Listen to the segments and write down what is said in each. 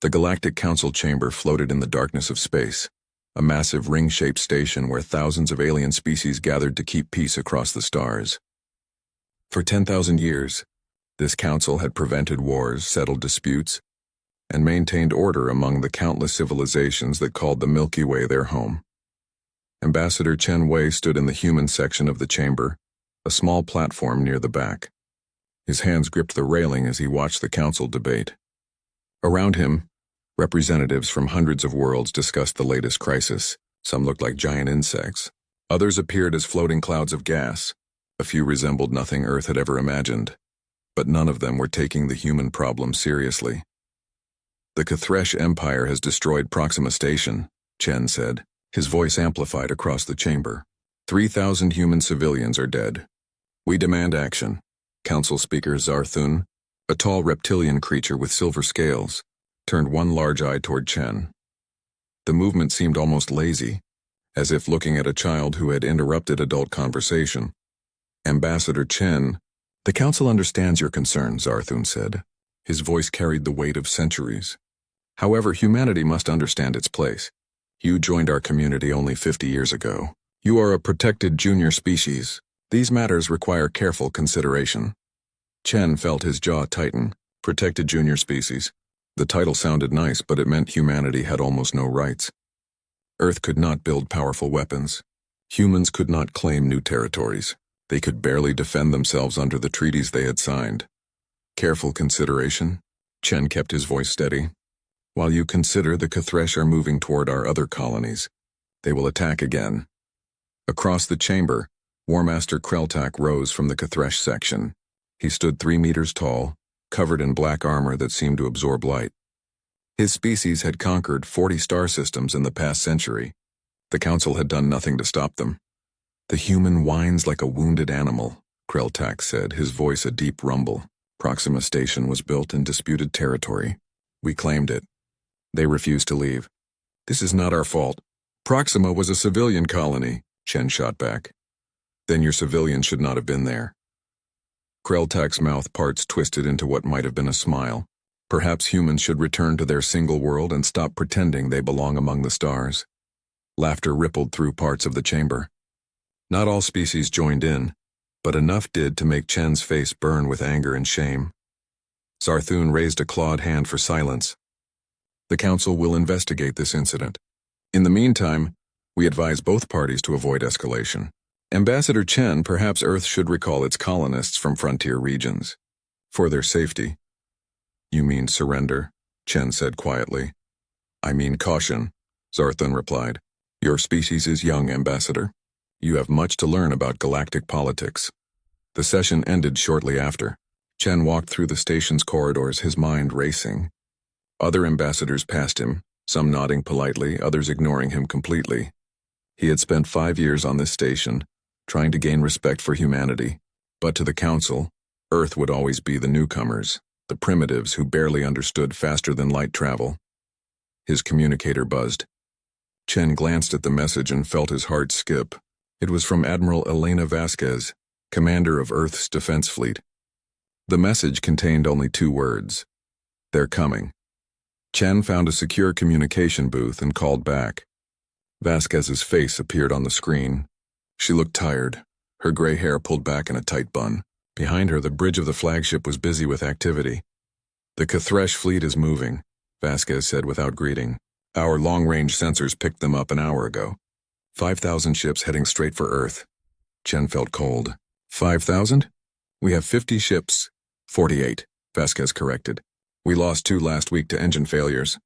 The Galactic Council chamber floated in the darkness of space, a massive ring-shaped station where thousands of alien species gathered to keep peace across the stars. For 10,000 years, this council had prevented wars, settled disputes, and maintained order among the countless civilizations that called the Milky Way their home. Ambassador Chen Wei stood in the human section of the chamber, a small platform near the back. His hands gripped the railing as he watched the council debate. Around him, representatives from hundreds of worlds discussed the latest crisis. Some looked like giant insects. Others appeared as floating clouds of gas. A few resembled nothing Earth had ever imagined. But none of them were taking the human problem seriously. The Kthresh Empire has destroyed Proxima Station, Chen said, his voice amplified across the chamber. 3,000 human civilians are dead. We demand action. Council Speaker Zarthun, a tall reptilian creature with silver scales, turned one large eye toward Chen. The movement seemed almost lazy, as if looking at a child who had interrupted adult conversation. Ambassador Chen, the council understands your concerns, Zarthun said. His voice carried the weight of centuries. However, humanity must understand its place. You joined our community only 50 years ago. You are a protected junior species. These matters require careful consideration. Chen felt his jaw tighten. Protected junior species. The title sounded nice, but it meant humanity had almost no rights. Earth could not build powerful weapons. Humans could not claim new territories. They could barely defend themselves under the treaties they had signed. Careful consideration? Chen kept his voice steady. While you consider the Kthresh are moving toward our other colonies, they will attack again. Across the chamber, War Master Kreltak rose from the Kthresh section. He stood 3 meters tall, covered in black armor that seemed to absorb light. His species had conquered 40 star systems in the past century. The council had done nothing to stop them. The human whines like a wounded animal, Kreltak said, his voice a deep rumble. Proxima Station was built in disputed territory. We claimed it. They refused to leave. This is not our fault. Proxima was a civilian colony, Chen shot back. Then your civilians should not have been there. Kreltak's mouth parts twisted into what might have been a smile. Perhaps humans should return to their single world and stop pretending they belong among the stars. Laughter rippled through parts of the chamber. Not all species joined in, but enough did to make Chen's face burn with anger and shame. Zarthun raised a clawed hand for silence. The council will investigate this incident. In the meantime, we advise both parties to avoid escalation. Ambassador Chen, perhaps Earth should recall its colonists from frontier regions. For their safety. You mean surrender? Chen said quietly. I mean caution, Zarthun replied. Your species is young, Ambassador. You have much to learn about galactic politics. The session ended shortly after. Chen walked through the station's corridors, his mind racing. Other ambassadors passed him, some nodding politely, others ignoring him completely. He had spent 5 years on this station, trying to gain respect for humanity. But to the council, Earth would always be the newcomers, the primitives who barely understood faster than light travel. His communicator buzzed. Chen glanced at the message and felt his heart skip. It was from Admiral Elena Vasquez, commander of Earth's defense fleet. The message contained only 2 words. They're coming. Chen found a secure communication booth and called back. Vasquez's face appeared on the screen. She looked tired, her gray hair pulled back in a tight bun. Behind her, the bridge of the flagship was busy with activity. The Kthresh fleet is moving, Vasquez said without greeting. Our long-range sensors picked them up an hour ago. 5,000 ships heading straight for Earth. Chen felt cold. 5,000? We have 50 ships. 48, Vasquez corrected. We lost 2 last week to engine failures.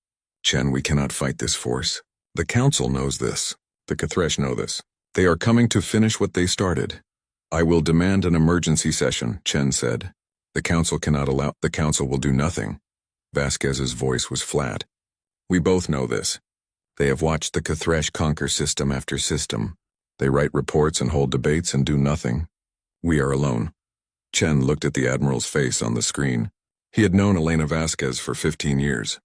Chen, we cannot fight this force. The Council knows this. The Kthresh know this. They are coming to finish what they started. I will demand an emergency session, Chen said. The Council cannot allow— The Council will do nothing. Vasquez's voice was flat. We both know this. They have watched the Kthresh conquer system after system. They write reports and hold debates and do nothing. We are alone. Chen looked at the Admiral's face on the screen. He had known Elena Vasquez for 15 years.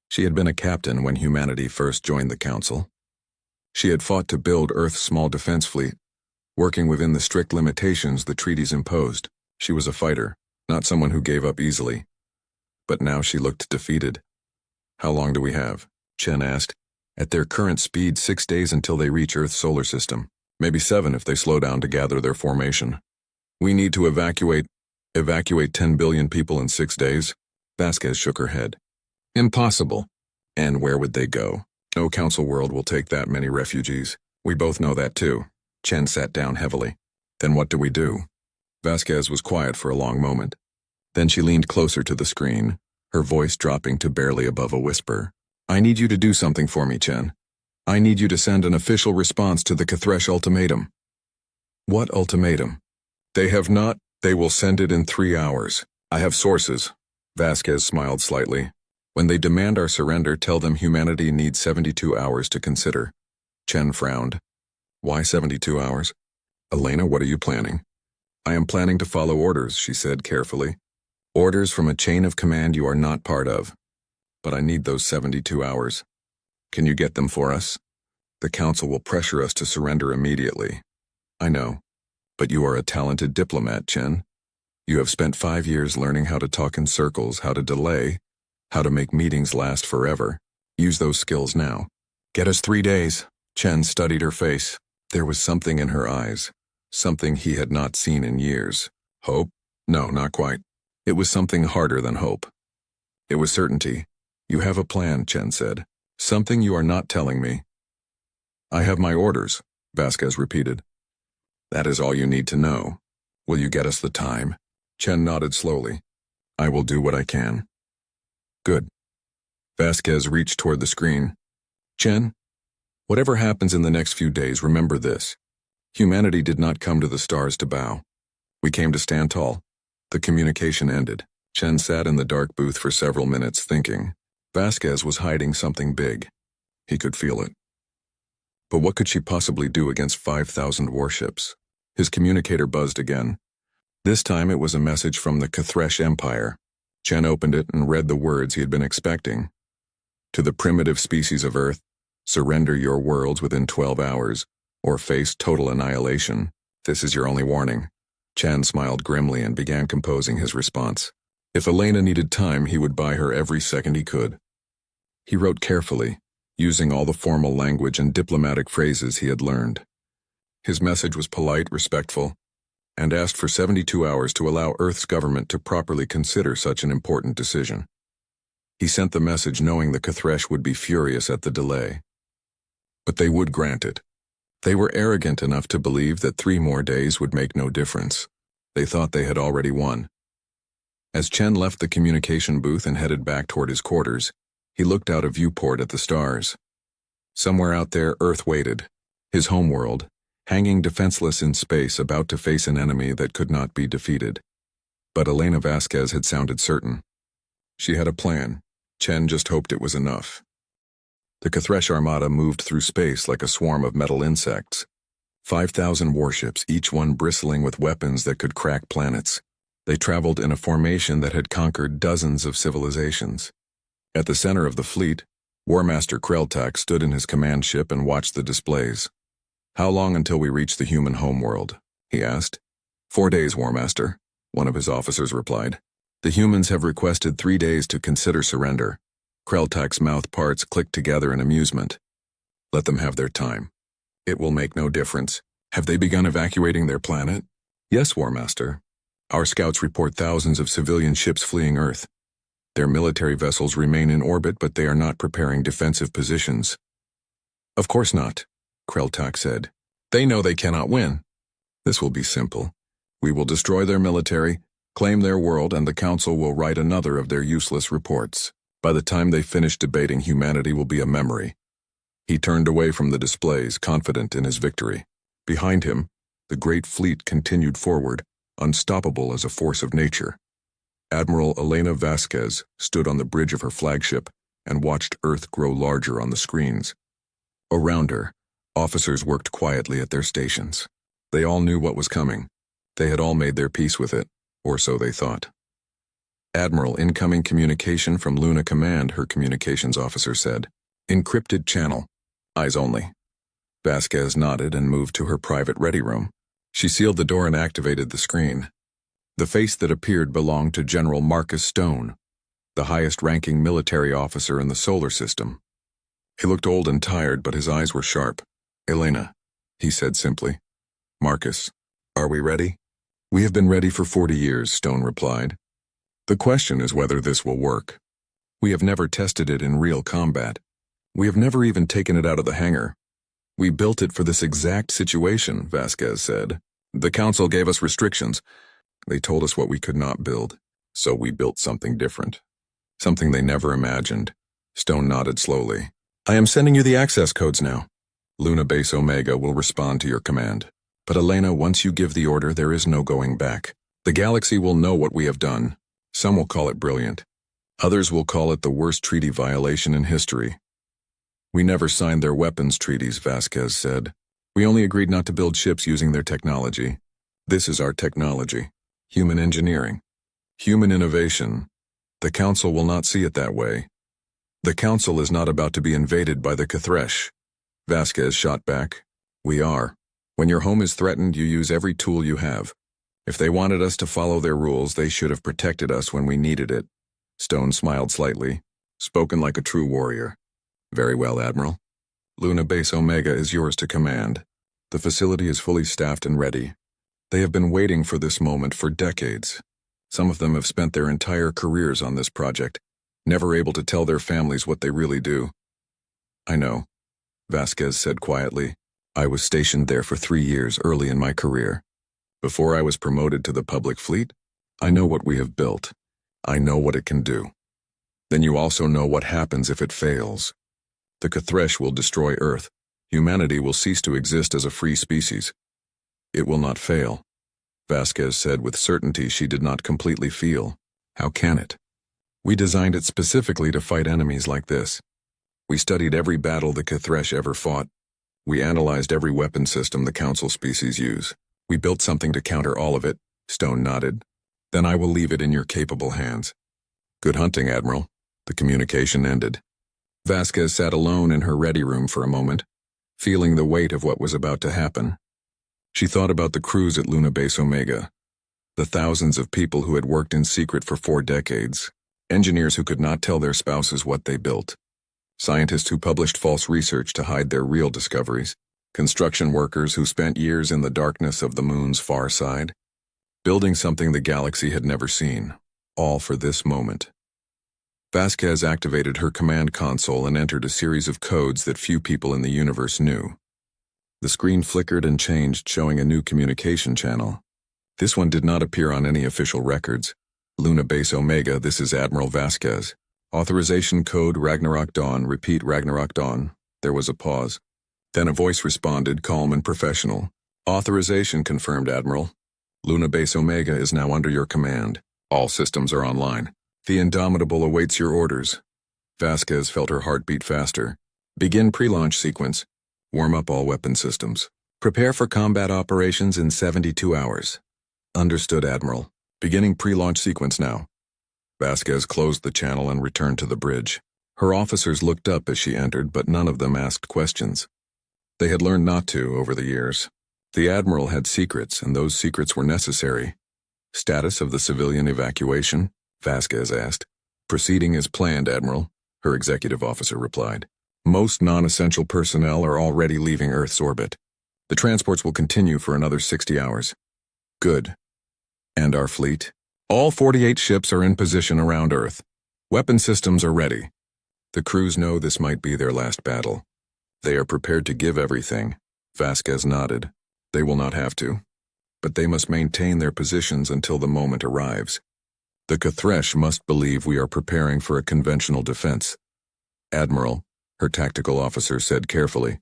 She had been a captain when humanity first joined the Council. She had fought to build Earth's small defense fleet, working within the strict limitations the treaties imposed. She was a fighter, not someone who gave up easily. But now she looked defeated. How long do we have? Chen asked. At their current speed, 6 days until they reach Earth's solar system. Maybe 7 if they slow down to gather their formation. We need to evacuate 10 billion people in 6 days? Vasquez shook her head. Impossible. And where would they go? No council world will take that many refugees. We both know that too. Chen sat down heavily. Then what do we do? Vasquez was quiet for a long moment. Then she leaned closer to the screen, her voice dropping to barely above a whisper. I need you to do something for me, Chen. I need you to send an official response to the Kthresh ultimatum. What ultimatum? They have not. They will send it in 3 hours. I have sources. Vasquez smiled slightly. When they demand our surrender, tell them humanity needs 72 hours to consider. Chen frowned. Why 72 hours? Elena, what are you planning? I am planning to follow orders, she said carefully. Orders from a chain of command you are not part of. But I need those 72 hours. Can you get them for us? The council will pressure us to surrender immediately. I know. But you are a talented diplomat, Chen. You have spent 5 years learning how to talk in circles, how to delay, how to make meetings last forever. Use those skills now. Get us 3 days. Chen studied her face. There was something in her eyes. Something he had not seen in years. Hope? No, not quite. It was something harder than hope. It was certainty. You have a plan, Chen said. Something you are not telling me. I have my orders, Vasquez repeated. That is all you need to know. Will you get us the time? Chen nodded slowly. I will do what I can. Good. Vasquez reached toward the screen. Chen, whatever happens in the next few days, remember this. Humanity did not come to the stars to bow. We came to stand tall. The communication ended. Chen sat in the dark booth for several minutes thinking. Vasquez was hiding something big. He could feel it. But what could she possibly do against 5,000 warships? His communicator buzzed again. This time it was a message from the Kthresh Empire. Chen opened it and read the words he had been expecting. To the primitive species of Earth, surrender your worlds within 12 hours, or face total annihilation. This is your only warning. Chen smiled grimly and began composing his response. If Elena needed time, he would buy her every second he could. He wrote carefully, using all the formal language and diplomatic phrases he had learned. His message was polite, respectful, and asked for 72 hours to allow Earth's government to properly consider such an important decision. He sent the message knowing the Kthresh would be furious at the delay. But they would grant it. They were arrogant enough to believe that 3 more days would make no difference. They thought they had already won. As Chen left the communication booth and headed back toward his quarters, he looked out a viewport at the stars. Somewhere out there, Earth waited, his homeworld, hanging defenseless in space, about to face an enemy that could not be defeated. But Elena Vasquez had sounded certain. She had a plan. Chen just hoped it was enough. The Kthresh armada moved through space like a swarm of metal insects. 5,000 warships, each one bristling with weapons that could crack planets. They traveled in a formation that had conquered dozens of civilizations. At the center of the fleet, War Master Kreltak stood in his command ship and watched the displays. How long until we reach the human homeworld? He asked. 4 days, War Master, one of his officers replied. The humans have requested 3 days to consider surrender. Kreltak's mouth parts clicked together in amusement. Let them have their time. It will make no difference. Have they begun evacuating their planet? Yes, War Master. Our scouts report thousands of civilian ships fleeing Earth. Their military vessels remain in orbit, but they are not preparing defensive positions. Of course not, Kreltak said. They know they cannot win. This will be simple. We will destroy their military, claim their world, and the Council will write another of their useless reports. By the time they finish debating, humanity will be a memory. He turned away from the displays, confident in his victory. Behind him, the great fleet continued forward, unstoppable as a force of nature. Admiral Elena Vasquez stood on the bridge of her flagship and watched Earth grow larger on the screens. Around her, officers worked quietly at their stations. They all knew what was coming. They had all made their peace with it, or so they thought. Admiral, incoming communication from Luna Command, her communications officer said. Encrypted channel. Eyes only. Vasquez nodded and moved to her private ready room. She sealed the door and activated the screen. The face that appeared belonged to General Marcus Stone. the highest-ranking military officer in the solar system. He looked old and tired, but his eyes were sharp. "Elena," he said simply. "Marcus, are we ready?" "We have been ready for 40 years, Stone replied. "The question is whether this will work. We have never tested it in real combat. We have never even taken it out of the hangar. We built it for this exact situation," Vasquez said. "The council gave us restrictions. They told us what we could not build, so we built something different. Something they never imagined." Stone nodded slowly. "I am sending you the access codes now. Luna Base Omega will respond to your command. But Elena, once you give the order, there is no going back. The galaxy will know what we have done. Some will call it brilliant. Others will call it the worst treaty violation in history." "We never signed their weapons treaties," Vasquez said. "We only agreed not to build ships using their technology. This is our technology. Human engineering. Human innovation. The Council will not see it that way. The Council is not about to be invaded by the Kthresh." Vasquez shot back. "We are. When your home is threatened, you use every tool you have. If they wanted us to follow their rules, they should have protected us when we needed it." Stone smiled slightly. "Spoken like a true warrior." "Very well, Admiral. Luna Base Omega is yours to command. The facility is fully staffed and ready. They have been waiting for this moment for decades. Some of them have spent their entire careers on this project, never able to tell their families what they really do." "I know," Vasquez said quietly. "I was stationed there for 3 years early in my career. Before I was promoted to the public fleet, I know what we have built. I know what it can do. Then you also know what happens if it fails. The Kthresh will destroy Earth. Humanity will cease to exist as a free species. It will not fail," Vasquez said with certainty she did not completely feel. "How can it? We designed it specifically to fight enemies like this. We studied every battle the Kthresh ever fought. We analyzed every weapon system the Council species use. We built something to counter all of it." Stone nodded. "Then I will leave it in your capable hands." "Good hunting, Admiral." The communication ended. Vasquez sat alone in her ready room for a moment, feeling the weight of what was about to happen. She thought about the crews at Luna Base Omega, the thousands of people who had worked in secret for 4 decades, engineers who could not tell their spouses what they built, scientists who published false research to hide their real discoveries, construction workers who spent years in the darkness of the moon's far side, building something the galaxy had never seen, all for this moment. Vasquez activated her command console and entered a series of codes that few people in the universe knew. The screen flickered and changed, showing a new communication channel. This one did not appear on any official records. "Luna Base Omega, this is Admiral Vasquez. Authorization code Ragnarok Dawn, repeat Ragnarok Dawn." There was a pause. Then a voice responded, calm and professional. "Authorization confirmed, Admiral. Luna Base Omega is now under your command. All systems are online. The Indomitable awaits your orders." Vasquez felt her heartbeat faster. "Begin pre-launch sequence. Warm up all weapon systems. Prepare for combat operations in 72 hours. Understood, Admiral. Beginning pre-launch sequence now." Vasquez closed the channel and returned to the bridge. Her officers looked up as she entered, but none of them asked questions. They had learned not to over the years. The Admiral had secrets, and those secrets were necessary. "Status of the civilian evacuation?" Vasquez asked. "Proceeding as planned, Admiral," her executive officer replied. "Most non-essential personnel are already leaving Earth's orbit. The transports will continue for another 60 hours. "Good. And our fleet?" "All 48 ships are in position around Earth. Weapon systems are ready. The crews know this might be their last battle. They are prepared to give everything." Vasquez nodded. "They will not have to. But they must maintain their positions until the moment arrives. The Kthresh must believe we are preparing for a conventional defense." "Admiral," her tactical officer said carefully,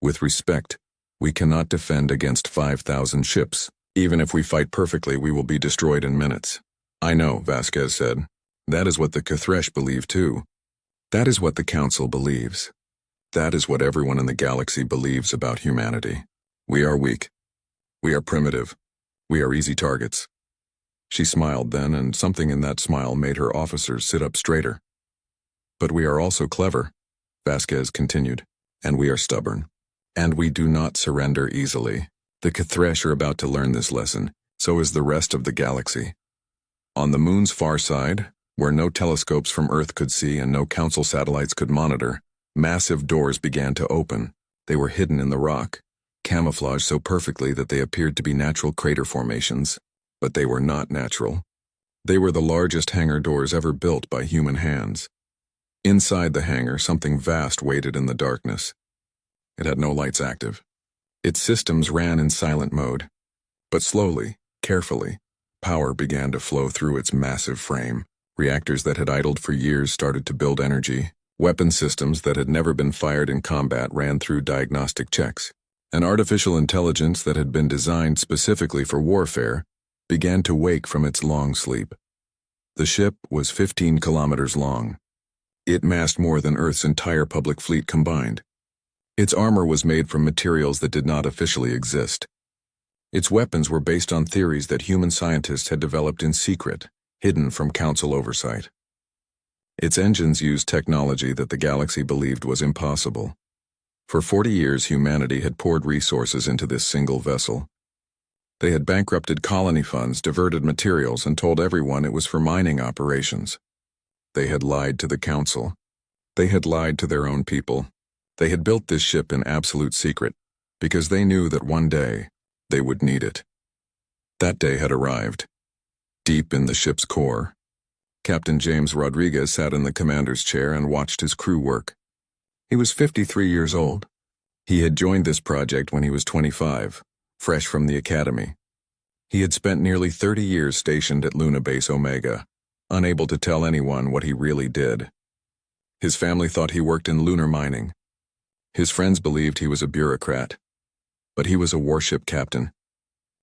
"with respect, we cannot defend against 5,000 ships. Even if we fight perfectly, we will be destroyed in minutes." "I know," Vasquez said. "That is what the Kthresh believe too. That is what the Council believes. That is what everyone in the galaxy believes about humanity. We are weak. We are primitive. We are easy targets." She smiled then, and something in that smile made her officers sit up straighter. "But we are also clever," Vasquez continued, "and we are stubborn. And we do not surrender easily. The Kthresh are about to learn this lesson, so is the rest of the galaxy. On the moon's far side, Where no telescopes from Earth could see and no council satellites could monitor, massive doors began to open. They were hidden in the rock, camouflaged so perfectly that they appeared to be natural crater formations. But they were not natural. They were the largest hangar doors ever built by human hands. Inside the hangar, something vast waited in the darkness. It had no lights active. Its systems ran in silent mode. But slowly, carefully, power began to flow through its massive frame. Reactors that had idled for years started to build energy. Weapon systems that had never been fired in combat ran through diagnostic checks. An artificial intelligence that had been designed specifically for warfare began to wake from its long sleep. The ship was 15 kilometers long. It massed more than Earth's entire public fleet combined. Its armor was made from materials that did not officially exist. Its weapons were based on theories that human scientists had developed in secret, hidden from council oversight. Its engines used technology that the galaxy believed was impossible. For 40 years, humanity had poured resources into this single vessel. They had bankrupted colony funds, diverted materials, and told everyone it was for mining operations. They had lied to the council. They had lied to their own people. They had built this ship in absolute secret, because they knew that one day they would need it. That day had arrived. Deep in the ship's core, Captain James Rodriguez sat in the commander's chair and watched his crew work. He was 53 years old. He had joined this project when he was 25, fresh from the academy. He had spent nearly 30 years stationed at Luna Base Omega, unable to tell anyone what he really did. His family thought he worked in lunar mining. His friends believed he was a bureaucrat. But he was a warship captain,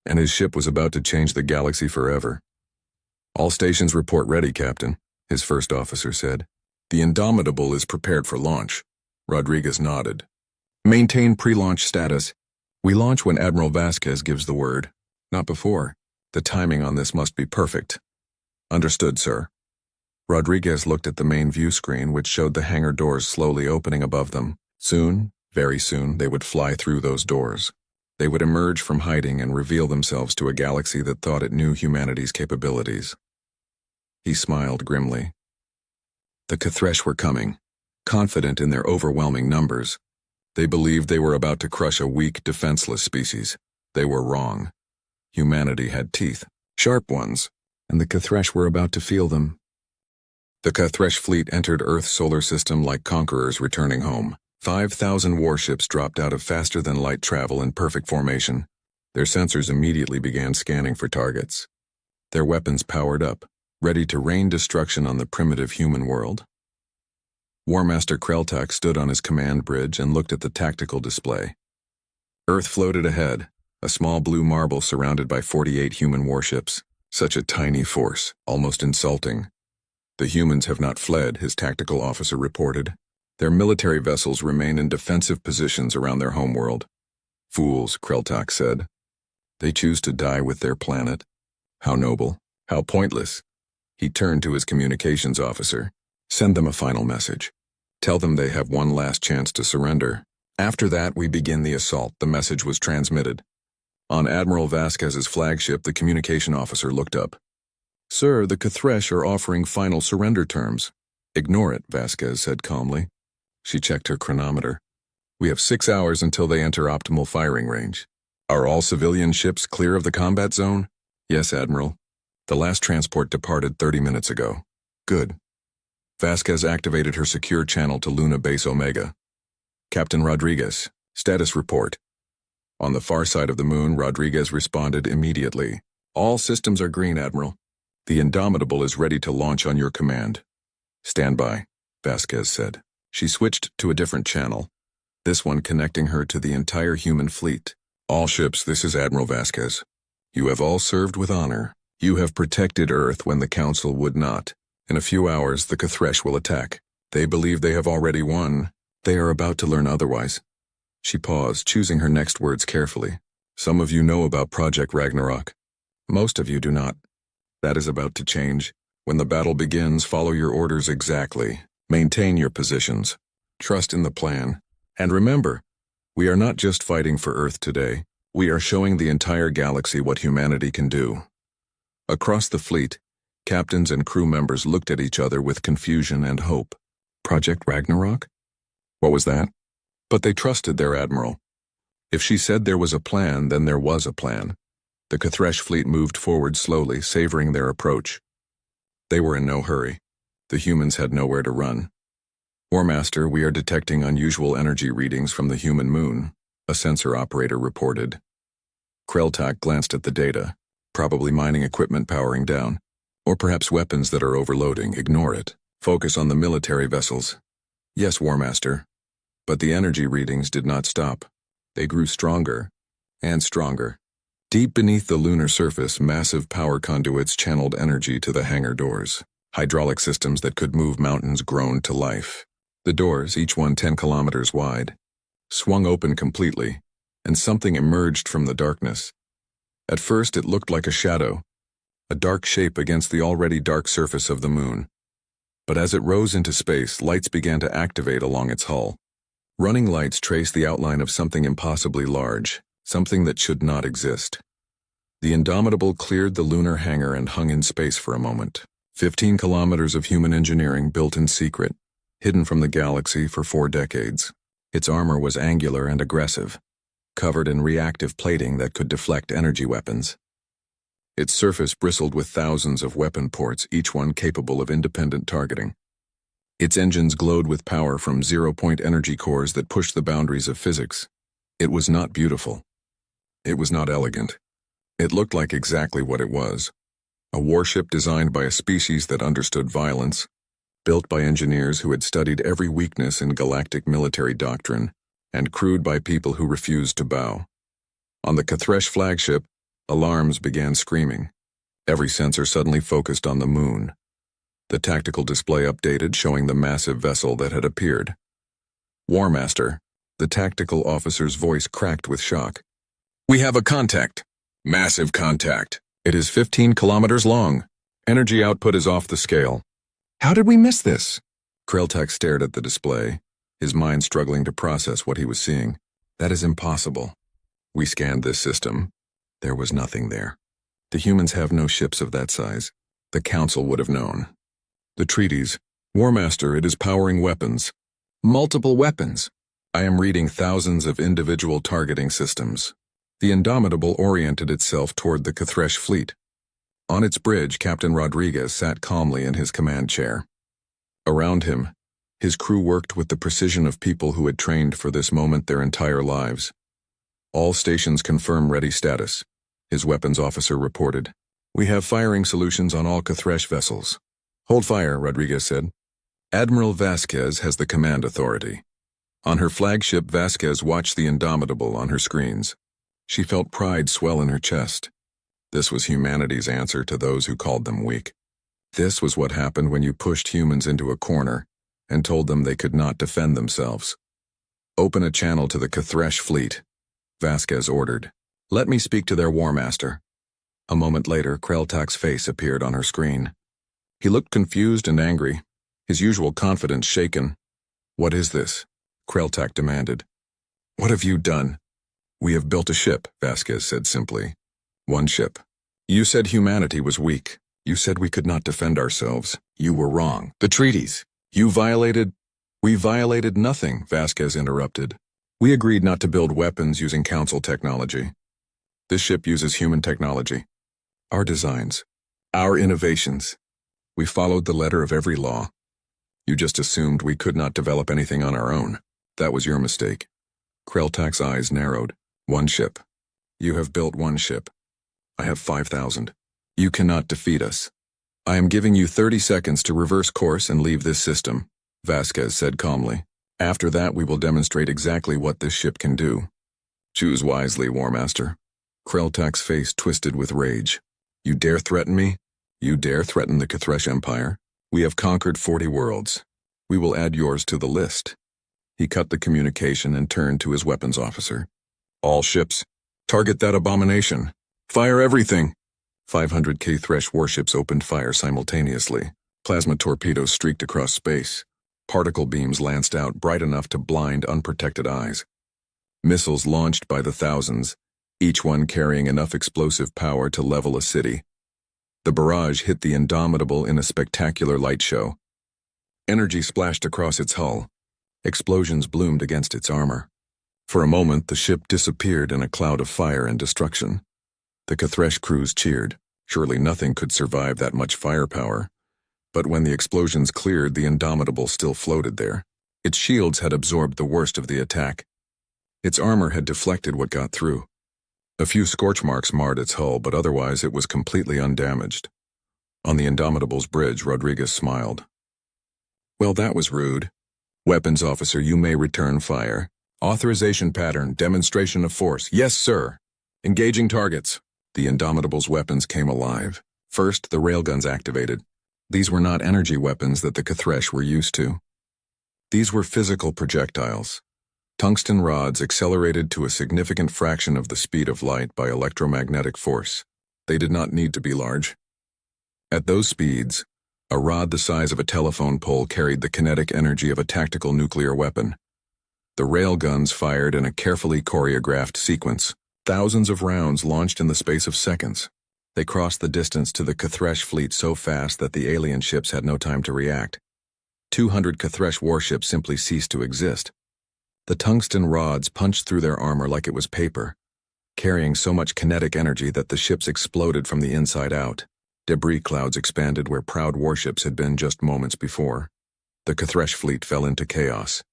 and his ship was about to change the galaxy forever. "All stations report ready, Captain," his first officer said. "The Indomitable is prepared for launch." Rodriguez nodded. "Maintain pre-launch status. We launch when Admiral Vasquez gives the word. Not before. The timing on this must be perfect." "Understood, sir." Rodriguez looked at the main view screen, which showed the hangar doors slowly opening above them. Soon, very soon, they would fly through those doors. They would emerge from hiding and reveal themselves to a galaxy that thought it knew humanity's capabilities. He smiled grimly. The Cathresh were coming, confident in their overwhelming numbers. They believed they were about to crush a weak, defenseless species. They were wrong. Humanity had teeth, sharp ones, and the Cathresh were about to feel them. The Cathresh fleet entered Earth's solar system like conquerors returning home. 5,000 warships dropped out of faster-than-light travel in perfect formation. Their sensors immediately began scanning for targets. Their weapons powered up, ready to rain destruction on the primitive human world. War Master Kreltak stood on his command bridge and looked at the tactical display. Earth floated ahead, a small blue marble surrounded by 48 human warships. Such a tiny force, almost insulting. "The humans have not fled," his tactical officer reported. "Their military vessels remain in defensive positions around their homeworld." "Fools," Kreltak said. "They choose to die with their planet. How noble, how pointless." He turned to his communications officer. "Send them a final message. Tell them they have one last chance to surrender. After that, we begin the assault." The message was transmitted. On Admiral Vasquez's flagship, the communication officer looked up. "Sir, the Cathresh are offering final surrender terms." "Ignore it," Vasquez said calmly. She checked her chronometer. "We have 6 hours until they enter optimal firing range. Are all civilian ships clear of the combat zone?" "Yes, Admiral. The last transport departed 30 minutes ago." "Good." Vasquez activated her secure channel to Luna Base Omega. "Captain Rodriguez, status report." On the far side of the moon, Rodriguez responded immediately. "All systems are green, Admiral. The Indomitable is ready to launch on your command." "Stand by," Vasquez said. She switched to a different channel, this one connecting her to the entire human fleet. "All ships, this is Admiral Vasquez. You have all served with honor. You have protected Earth when the Council would not. In a few hours, the Cathresh will attack. They believe they have already won. They are about to learn otherwise." She paused, choosing her next words carefully. "Some of you know about Project Ragnarok. Most of you do not. That is about to change. When the battle begins, follow your orders exactly. Maintain your positions. Trust in the plan. And remember, we are not just fighting for Earth today. We are showing the entire galaxy what humanity can do." Across the fleet, Captains and crew members looked at each other with confusion and hope. Project Ragnarok? What was that? But they trusted their admiral. If she said there was a plan, then there was a plan. The Cathresh fleet moved forward slowly, savoring their approach. They were in no hurry. The humans had nowhere to run. War Master, we are detecting unusual energy readings from the human moon, a sensor operator reported. Kreltak glanced at the data, probably mining equipment powering down, or perhaps weapons that are overloading. Ignore it. Focus on the military vessels. Yes, War Master. But the energy readings did not stop. They grew stronger and stronger. Deep beneath the lunar surface, massive power conduits channeled energy to the hangar doors. Hydraulic systems that could move mountains groaned to life. The doors, each one 10 kilometers wide, swung open completely, and something emerged from the darkness. At first it looked like a shadow, a dark shape against the already dark surface of the moon. But as it rose into space, lights began to activate along its hull. Running lights traced the outline of something impossibly large, something that should not exist. The Indomitable cleared the lunar hangar and hung in space for a moment. 15 kilometers of human engineering built in secret, hidden from the galaxy for 4 decades. Its armor was angular and aggressive, covered in reactive plating that could deflect energy weapons. Its surface bristled with thousands of weapon ports, each one capable of independent targeting. Its engines glowed with power from zero-point energy cores that pushed the boundaries of physics. It was not beautiful. It was not elegant. It looked like exactly what it was. A warship designed by a species that understood violence, built by engineers who had studied every weakness in galactic military doctrine, and crewed by people who refused to bow. On the Cathresh flagship, alarms began screaming. Every sensor suddenly focused on the moon. The tactical display updated, showing the massive vessel that had appeared. War Master, the tactical officer's voice cracked with shock. We have a contact. Massive contact. It is 15 kilometers long. Energy output is off the scale. How did we miss this? Kreltak stared at the display, his mind struggling to process what he was seeing. That is impossible. We scanned this system. There was nothing there. The humans have no ships of that size. The Council would have known. The treaties. War Master, it is powering weapons. Multiple weapons. I am reading thousands of individual targeting systems. The Indomitable oriented itself toward the Cathresh fleet. On its bridge, Captain Rodriguez sat calmly in his command chair. Around him, his crew worked with the precision of people who had trained for this moment their entire lives. All stations confirm ready status, his weapons officer reported. We have firing solutions on all Cathresh vessels. Hold fire, Rodriguez said. Admiral Vasquez has the command authority. On her flagship, Vasquez watched the Indomitable on her screens. She felt pride swell in her chest. This was humanity's answer to those who called them weak. This was what happened when you pushed humans into a corner and told them they could not defend themselves. Open a channel to the Cathresh fleet, Vasquez ordered. Let me speak to their war master. A moment later, Kreltak's face appeared on her screen. He looked confused and angry, his usual confidence shaken. What is this? Kreltak demanded. What have you done? We have built a ship, Vasquez said simply. One ship. You said humanity was weak. You said we could not defend ourselves. You were wrong. The treaties. You violated... We violated nothing, Vasquez interrupted. We agreed not to build weapons using Council technology. This ship uses human technology. Our designs. Our innovations. We followed the letter of every law. You just assumed we could not develop anything on our own. That was your mistake. Kreltak's eyes narrowed. One ship. You have built one ship. I have 5,000. You cannot defeat us. I am giving you 30 seconds to reverse course and leave this system, Vasquez said calmly. After that, we will demonstrate exactly what this ship can do. Choose wisely, War Master. Kreltak's face twisted with rage. You dare threaten me? You dare threaten the Cathresh Empire? We have conquered 40 worlds. We will add yours to the list. He cut the communication and turned to his weapons officer. All ships, target that abomination. Fire everything. 500 Cathresh warships opened fire simultaneously. Plasma torpedoes streaked across space. Particle beams lanced out bright enough to blind unprotected eyes. Missiles launched by the thousands, each one carrying enough explosive power to level a city. The barrage hit the Indomitable in a spectacular light show. Energy splashed across its hull. Explosions bloomed against its armor. For a moment, the ship disappeared in a cloud of fire and destruction. The Kthresh crews cheered. Surely nothing could survive that much firepower. But when the explosions cleared, the Indomitable still floated there. Its shields had absorbed the worst of the attack. Its armor had deflected what got through. A few scorch marks marred its hull, but otherwise it was completely undamaged. On the Indomitable's bridge, Rodriguez smiled. "Well, that was rude. Weapons officer, you may return fire. Authorization pattern, demonstration of force. Yes, sir. Engaging targets." The Indomitable's weapons came alive. First, the railguns activated. These were not energy weapons that the Kthresh were used to. These were physical projectiles. Tungsten rods accelerated to a significant fraction of the speed of light by electromagnetic force. They did not need to be large. At those speeds, a rod the size of a telephone pole carried the kinetic energy of a tactical nuclear weapon. The railguns fired in a carefully choreographed sequence. Thousands of rounds launched in the space of seconds. They crossed the distance to the Kthresh fleet so fast that the alien ships had no time to react. 200 Kthresh warships simply ceased to exist. The tungsten rods punched through their armor like it was paper, carrying so much kinetic energy that the ships exploded from the inside out. Debris clouds expanded where proud warships had been just moments before. The Kthresh fleet fell into chaos.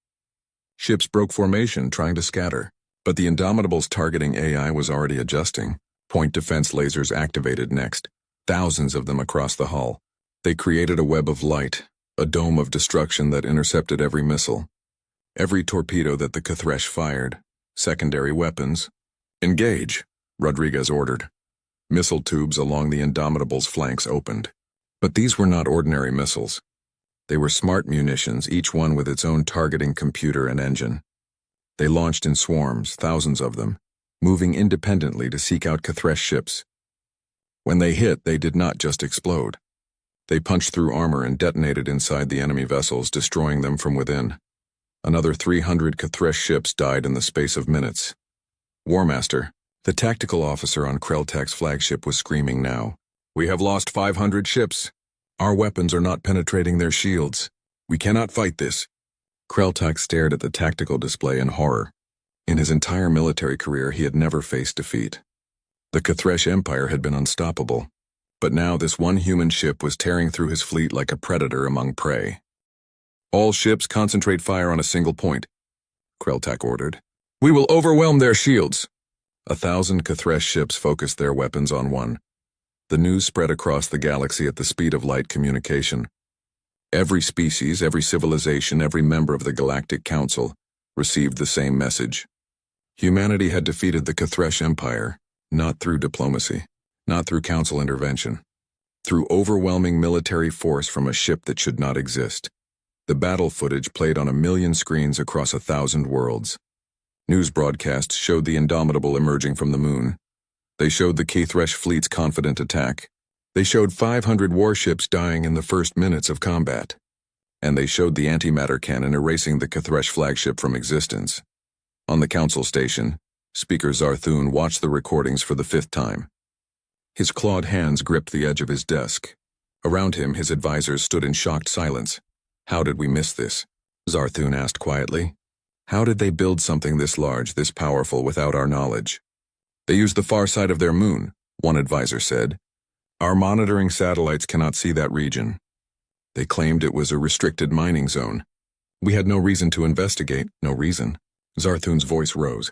Ships broke formation, trying to scatter, but the Indomitable's targeting AI was already adjusting. Point defense lasers activated next, thousands of them across the hull. They created a web of light, a dome of destruction that intercepted every missile. Every torpedo that the Kthresh fired. Secondary weapons. "Engage," Rodriguez ordered. Missile tubes along the Indomitable's flanks opened. But these were not ordinary missiles. They were smart munitions, each one with its own targeting computer and engine. They launched in swarms, thousands of them, moving independently to seek out Kthresh ships. When they hit, they did not just explode. They punched through armor and detonated inside the enemy vessels, destroying them from within. Another 300 Kthresh ships died in the space of minutes. Warmaster, the tactical officer on Krelltak's flagship, was screaming now. "We have lost 500 ships. Our weapons are not penetrating their shields. We cannot fight this." Krelltak stared at the tactical display in horror. In his entire military career, he had never faced defeat. The Kthresh Empire had been unstoppable, but now this one human ship was tearing through his fleet like a predator among prey. "All ships concentrate fire on a single point," Krelltak ordered. "We will overwhelm their shields." 1,000 Kthresh ships focused their weapons on one. The news spread across the galaxy at the speed of light communication. Every species, every civilization, every member of the Galactic Council received the same message. Humanity had defeated the Kthresh Empire, not through diplomacy, not through council intervention, through overwhelming military force from a ship that should not exist. The battle footage played on 1,000,000 screens across 1,000 worlds. News broadcasts showed the Indomitable emerging from the moon. They showed the Kthresh fleet's confident attack. They showed 500 warships dying in the first minutes of combat. And they showed the antimatter cannon erasing the Kthresh flagship from existence. On the council station, Speaker Zarthun watched the recordings for the 5th time. His clawed hands gripped the edge of his desk. Around him, his advisors stood in shocked silence. "How did we miss this?" Zarthun asked quietly. "How did they build something this large, this powerful, without our knowledge?" "They used the far side of their moon," one advisor said. "Our monitoring satellites cannot see that region." They claimed it was a restricted mining zone. "We had no reason to investigate, no reason." Zarthun's voice rose.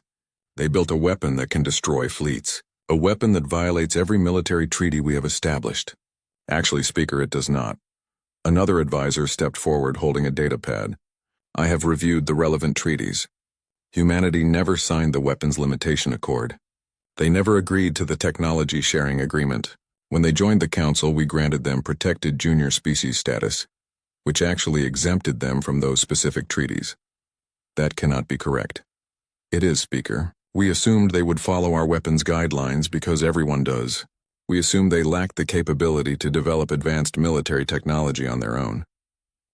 "They built a weapon that can destroy fleets, a weapon that violates every military treaty we have established." "Actually, Speaker, it does not." Another advisor stepped forward holding a data pad. "I have reviewed the relevant treaties. Humanity never signed the Weapons Limitation Accord. They never agreed to the Technology Sharing Agreement. When they joined the Council, we granted them protected junior species status, which actually exempted them from those specific treaties." "That cannot be correct." "It is, Speaker. We assumed they would follow our weapons guidelines because everyone does. We assumed they lacked the capability to develop advanced military technology on their own."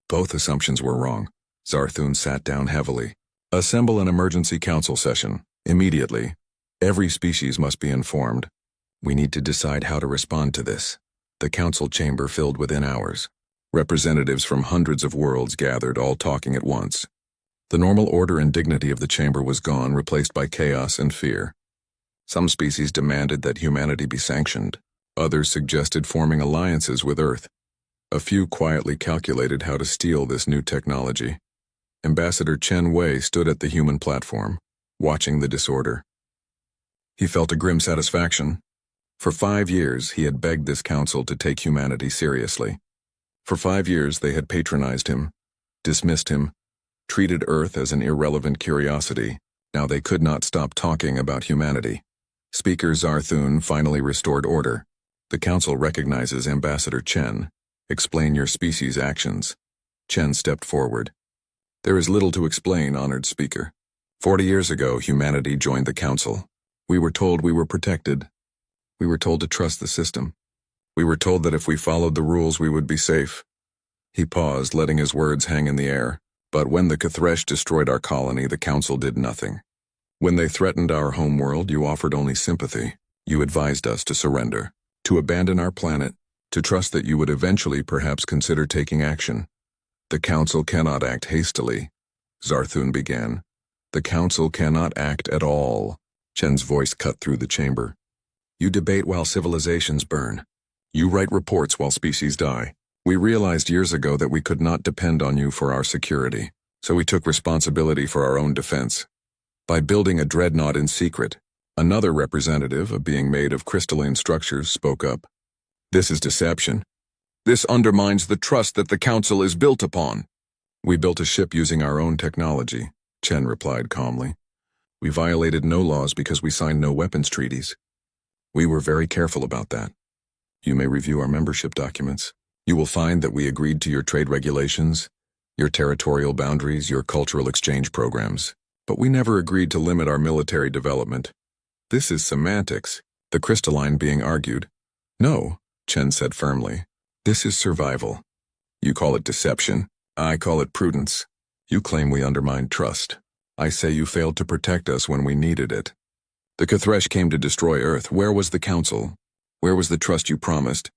Both assumptions were wrong. Zarthun sat down heavily. "Assemble an emergency council session, immediately. Every species must be informed. We need to decide how to respond to this." The council chamber filled within hours. Representatives from hundreds of worlds gathered, all talking at once. The normal order and dignity of the chamber was gone, replaced by chaos and fear. Some species demanded that humanity be sanctioned. Others suggested forming alliances with Earth. A few quietly calculated how to steal this new technology. Ambassador Chen Wei stood at the human platform, watching the disorder. He felt a grim satisfaction. For 5 years, he had begged this council to take humanity seriously. For 5 years, they had patronized him, dismissed him, treated Earth as an irrelevant curiosity. Now they could not stop talking about humanity. Speaker Zarthun finally restored order. The council recognizes Ambassador Chen. Explain your species' actions. Chen stepped forward. There is little to explain, honored speaker. 40 years ago, humanity joined the council. We were told we were protected. We were told to trust the system. We were told that if we followed the rules, we would be safe. He paused, letting his words hang in the air. But when the Cathresh destroyed our colony, the council did nothing. When they threatened our homeworld, you offered only sympathy. You advised us to surrender, to abandon our planet, to trust that you would eventually perhaps consider taking action. The council cannot act hastily, Zarthun began. The council cannot act at all. Chen's voice cut through the chamber. You debate while civilizations burn. You write reports while species die. We realized years ago that we could not depend on you for our security, so we took responsibility for our own defense. By building a dreadnought in secret, another representative, a being made of crystalline structures, spoke up. This is deception. This undermines the trust that the council is built upon. We built a ship using our own technology, Chen replied calmly. We violated no laws because we signed no weapons treaties. We were very careful about that. You may review our membership documents. You will find that we agreed to your trade regulations, your territorial boundaries, your cultural exchange programs. But we never agreed to limit our military development. This is semantics, the crystalline being argued. No, Chen said firmly. This is survival. You call it deception. I call it prudence. You claim we undermined trust. I say you failed to protect us when we needed it. The Cathresh came to destroy Earth. Where was the council? Where was the trust you promised?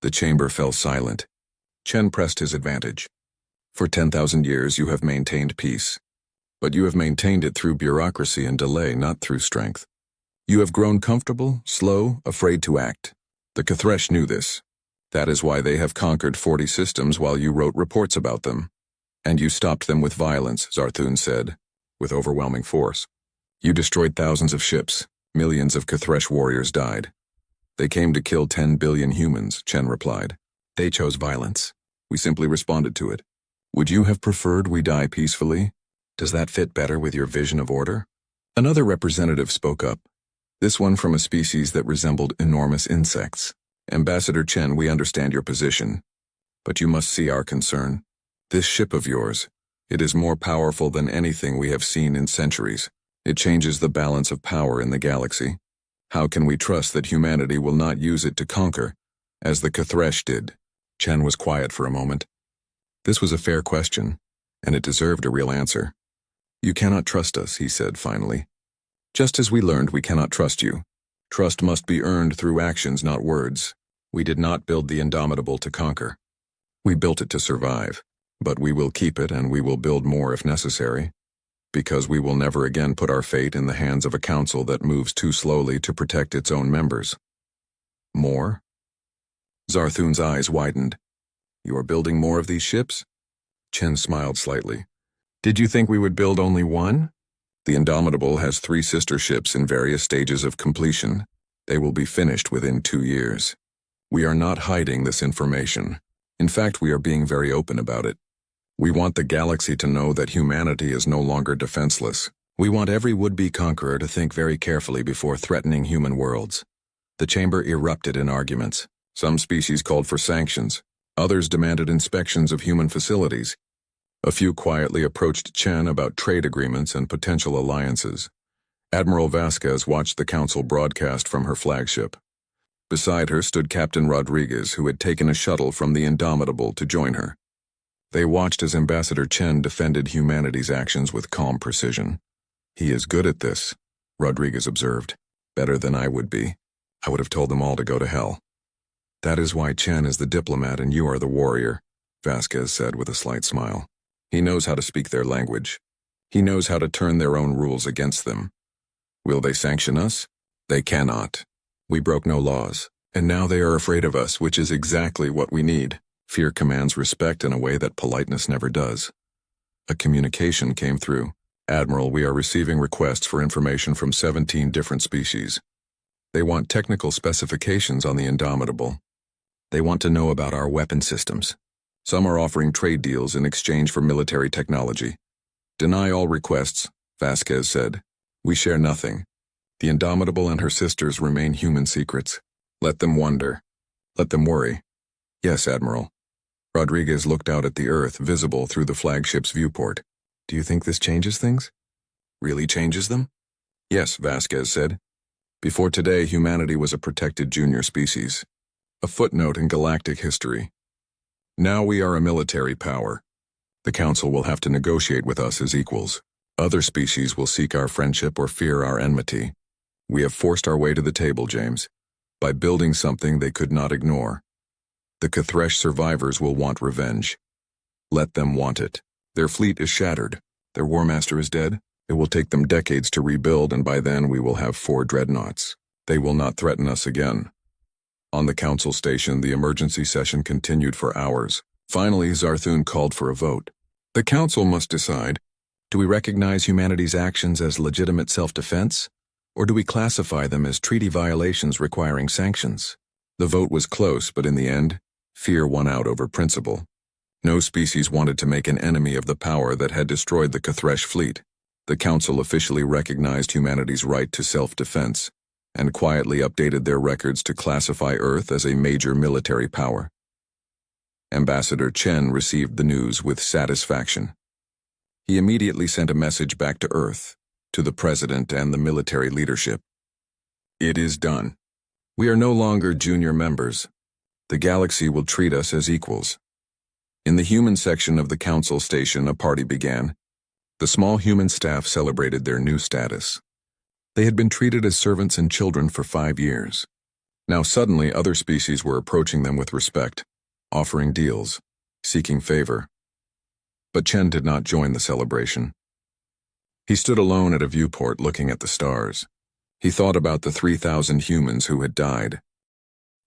The chamber fell silent. Chen pressed his advantage. For 10,000 years you have maintained peace. But you have maintained it through bureaucracy and delay, not through strength. You have grown comfortable, slow, afraid to act. The Cathresh knew this. That is why they have conquered 40 systems while you wrote reports about them. And you stopped them with violence, Zarthun said, with overwhelming force. You destroyed thousands of ships. Millions of Cathresh warriors died. They came to kill 10 billion humans, Chen replied. They chose violence. We simply responded to it. Would you have preferred we die peacefully? Does that fit better with your vision of order? Another representative spoke up. This one from a species that resembled enormous insects. Ambassador Chen, we understand your position. But you must see our concern. This ship of yours, it is more powerful than anything we have seen in centuries. It changes the balance of power in the galaxy. How can we trust that humanity will not use it to conquer, as the Cathresh did? Chen was quiet for a moment. This was a fair question, and it deserved a real answer. You cannot trust us, he said finally. Just as we learned, we cannot trust you. Trust must be earned through actions, not words. We did not build the Indomitable to conquer. We built it to survive, but we will keep it and we will build more if necessary. Because we will never again put our fate in the hands of a council that moves too slowly to protect its own members. More? Zarthun's eyes widened. You are building more of these ships? Chen smiled slightly. Did you think we would build only one? The Indomitable has 3 sister ships in various stages of completion. They will be finished within 2 years. We are not hiding this information. In fact, we are being very open about it. We want the galaxy to know that humanity is no longer defenseless. We want every would-be conqueror to think very carefully before threatening human worlds. The chamber erupted in arguments. Some species called for sanctions. Others demanded inspections of human facilities. A few quietly approached Chen about trade agreements and potential alliances. Admiral Vasquez watched the council broadcast from her flagship. Beside her stood Captain Rodriguez, who had taken a shuttle from the Indomitable to join her. They watched as Ambassador Chen defended humanity's actions with calm precision. He is good at this, Rodriguez observed. Better than I would be. I would have told them all to go to hell. That is why Chen is the diplomat and you are the warrior, Vasquez said with a slight smile. He knows how to speak their language. He knows how to turn their own rules against them. Will they sanction us? They cannot. We broke no laws, and now they are afraid of us, which is exactly what we need. Fear commands respect in a way that politeness never does. A communication came through. Admiral, we are receiving requests for information from 17 different species. They want technical specifications on the Indomitable. They want to know about our weapon systems. Some are offering trade deals in exchange for military technology. Deny all requests, Vasquez said. We share nothing. The Indomitable and her sisters remain human secrets. Let them wonder. Let them worry. Yes, Admiral. Rodriguez looked out at the Earth, visible through the flagship's viewport. Do you think this changes things? Really changes them? Yes, Vasquez said. Before today, humanity was a protected junior species. A footnote in galactic history. Now we are a military power. The Council will have to negotiate with us as equals. Other species will seek our friendship or fear our enmity. We have forced our way to the table, James, by building something they could not ignore. The Cathresh survivors will want revenge. Let them want it. Their fleet is shattered. Their war master is dead. It will take them decades to rebuild, and by then we will have 4 dreadnoughts. They will not threaten us again. On the Council station, the emergency session continued for hours. Finally, Zarthun called for a vote. The Council must decide. Do we recognize humanity's actions as legitimate self-defense, or do we classify them as treaty violations requiring sanctions? The vote was close, but in the end, fear won out over principle. No species wanted to make an enemy of the power that had destroyed the Cathresh fleet. The Council officially recognized humanity's right to self-defense, and quietly updated their records to classify Earth as a major military power. Ambassador Chen received the news with satisfaction. He immediately sent a message back to Earth, to the President and the military leadership. It is done. We are no longer junior members. The galaxy will treat us as equals. In the human section of the Council station, a party began. The small human staff celebrated their new status. They had been treated as servants and children for 5 years. Now suddenly other species were approaching them with respect, offering deals, seeking favor. But Chen did not join the celebration. He stood alone at a viewport looking at the stars. He thought about the 3,000 humans who had died.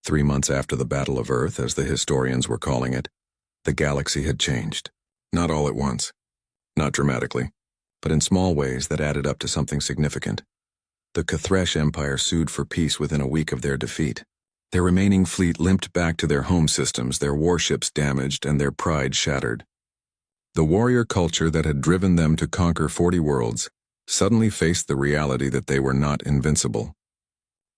3 months after the Battle of Earth, as the historians were calling it, the galaxy had changed. Not all at once. Not dramatically, but in small ways that added up to something significant. The Cathresh Empire sued for peace within a week of their defeat. Their remaining fleet limped back to their home systems, their warships damaged and their pride shattered. The warrior culture that had driven them to conquer 40 worlds suddenly faced the reality that they were not invincible.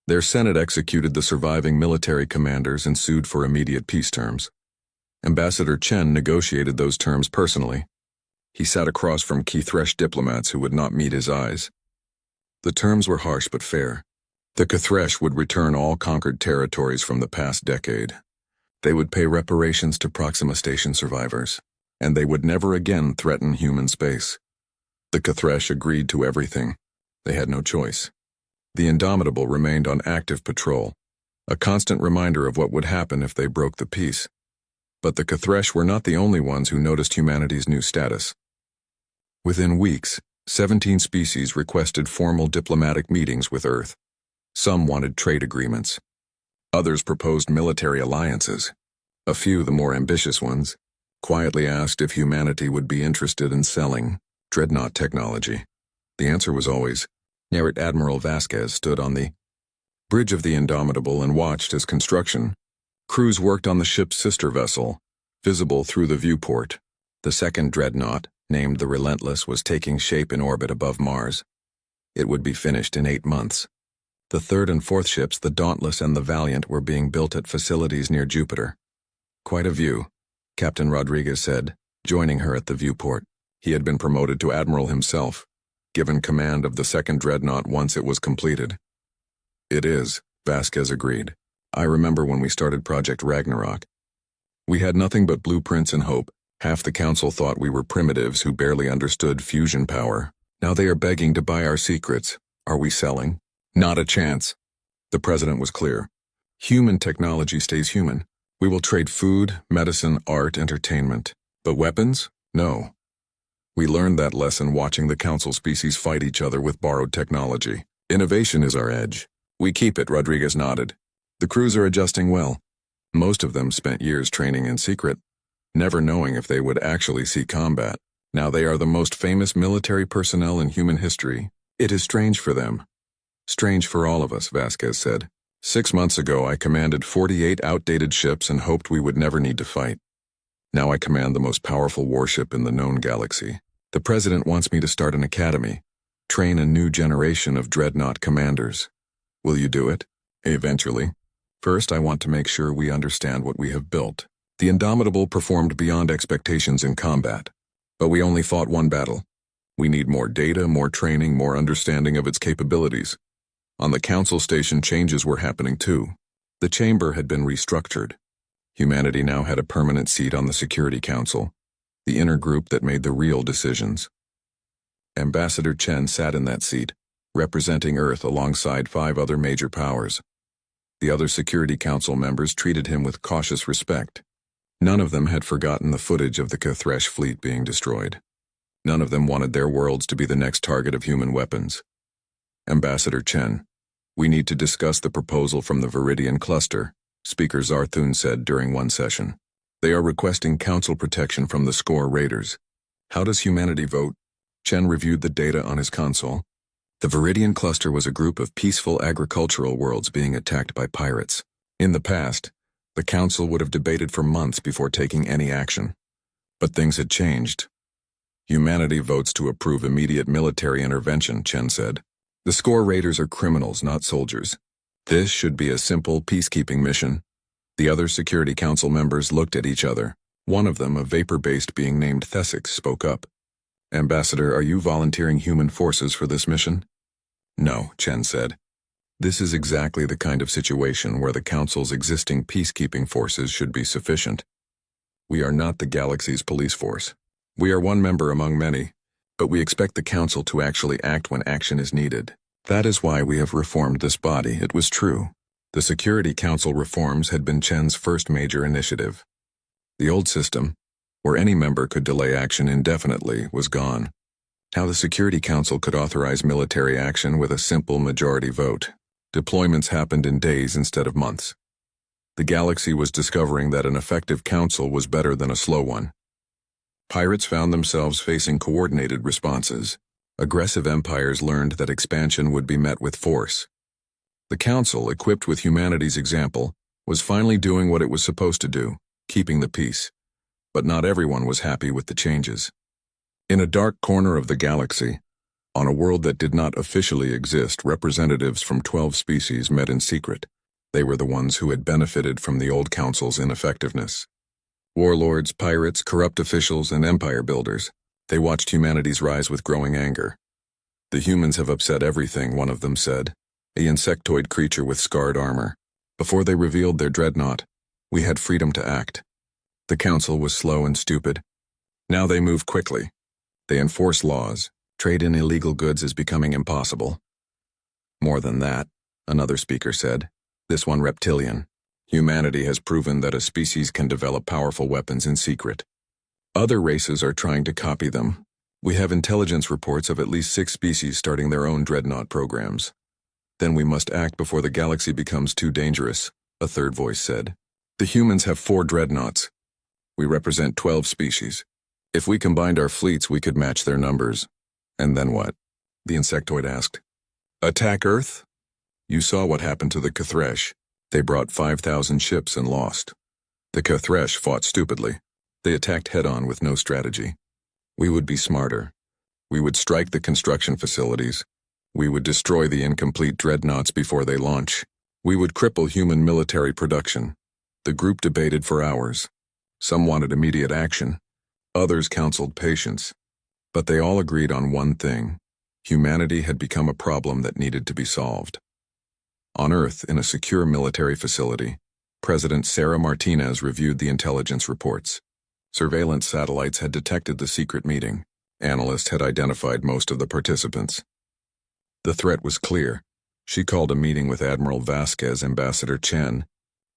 Their Senate executed the surviving military commanders and sued for immediate peace terms. Ambassador Chen negotiated those terms personally. He sat across from Cathresh diplomats who would not meet his eyes. The terms were harsh but fair. The Cathresh would return all conquered territories from the past decade. They would pay reparations to Proxima Station survivors, and they would never again threaten human space. The Cathresh agreed to everything. They had no choice. The Indomitable remained on active patrol, a constant reminder of what would happen if they broke the peace. But the Cathresh were not the only ones who noticed humanity's new status. Within weeks, 17 species requested formal diplomatic meetings with Earth. Some wanted trade agreements. Others proposed military alliances. A few, the more ambitious ones, quietly asked if humanity would be interested in selling Dreadnought technology. The answer was always, Admiral Vasquez stood on the bridge of the Indomitable and watched as construction crews worked on the ship's sister vessel, visible through the viewport. The second Dreadnought, named the Relentless, was taking shape in orbit above Mars. It would be finished in 8 months. The third and fourth ships, the Dauntless and the Valiant, were being built at facilities near Jupiter. Quite a view, Captain Rodriguez said, joining her at the viewport. He had been promoted to Admiral himself, given command of the second Dreadnought once it was completed. It is, Vasquez agreed. I remember when we started Project Ragnarok. We had nothing but blueprints and hope. Half the Council thought we were primitives who barely understood fusion power. Now they are begging to buy our secrets. Are we selling? Not a chance. The President was clear. Human technology stays human. We will trade food, medicine, art, entertainment. But weapons? No. We learned that lesson watching the Council species fight each other with borrowed technology. Innovation is our edge. We keep it, Rodriguez nodded. The crews are adjusting well. Most of them spent years training in secret, never knowing if they would actually see combat. Now they are the most famous military personnel in human history. It is strange for them. Strange for all of us, Vasquez said. 6 months ago I commanded 48 outdated ships and hoped we would never need to fight. Now I command the most powerful warship in the known galaxy. The president wants me to start an academy, train a new generation of Dreadnought commanders. Will you do it? Eventually. First, I want to make sure we understand what we have built. The Indomitable performed beyond expectations in combat, but we only fought one battle. We need more data, more training, more understanding of its capabilities. On the Council station, changes were happening too. The chamber had been restructured. Humanity now had a permanent seat on the Security Council, the inner group that made the real decisions. Ambassador Chen sat in that seat, representing Earth alongside 5 other major powers. The other Security Council members treated him with cautious respect. None of them had forgotten the footage of the Kthresh fleet being destroyed. None of them wanted their worlds to be the next target of human weapons. Ambassador Chen, we need to discuss the proposal from the Viridian Cluster, Speaker Zarthun said during one session. They are requesting council protection from the Score Raiders. How does humanity vote? Chen reviewed the data on his console. The Viridian Cluster was a group of peaceful agricultural worlds being attacked by pirates. In the past, the council would have debated for months before taking any action. But things had changed. Humanity votes to approve immediate military intervention, Chen said. The Score Raiders are criminals, not soldiers. This should be a simple peacekeeping mission. The other Security Council members looked at each other. One of them, a vapor-based being named Thesix, spoke up. Ambassador, are you volunteering human forces for this mission? No, Chen said. This is exactly the kind of situation where the Council's existing peacekeeping forces should be sufficient. We are not the galaxy's police force. We are one member among many, but we expect the Council to actually act when action is needed. That is why we have reformed this body. It was true. The Security Council reforms had been Chen's first major initiative. The old system, where any member could delay action indefinitely, was gone. Now the Security Council could authorize military action with a simple majority vote. Deployments happened in days instead of months. The galaxy was discovering that an effective council was better than a slow one. Pirates found themselves facing coordinated responses. Aggressive empires learned that expansion would be met with force. The Council, equipped with humanity's example, was finally doing what it was supposed to do, keeping the peace. But not everyone was happy with the changes. In a dark corner of the galaxy, on a world that did not officially exist, representatives from 12 species met in secret. They were the ones who had benefited from the old council's ineffectiveness. Warlords, pirates, corrupt officials, and empire builders. They watched humanity's rise with growing anger. The humans have upset everything, one of them said, a insectoid creature with scarred armor. Before they revealed their dreadnought, we had freedom to act. The council was slow and stupid. Now they move quickly. They enforce laws. Trade in illegal goods is becoming impossible. More than that, another speaker said, this one reptilian. Humanity has proven that a species can develop powerful weapons in secret. Other races are trying to copy them. We have intelligence reports of at least 6 species starting their own dreadnought programs. Then we must act before the galaxy becomes too dangerous, a third voice said. The humans have 4 dreadnoughts. We represent 12 species. If we combined our fleets, we could match their numbers. And then what? The insectoid asked. Attack Earth? You saw what happened to the Kthresh. They brought 5,000 ships and lost. The Kthresh fought stupidly. They attacked head-on with no strategy. We would be smarter. We would strike the construction facilities. We would destroy the incomplete dreadnoughts before they launch. We would cripple human military production. The group debated for hours. Some wanted immediate action. Others counseled patience. But they all agreed on one thing. Humanity had become a problem that needed to be solved. On Earth, in a secure military facility, President Sarah Martinez reviewed the intelligence reports. Surveillance satellites had detected the secret meeting. Analysts had identified most of the participants. The threat was clear. She called a meeting with Admiral Vasquez, Ambassador Chen,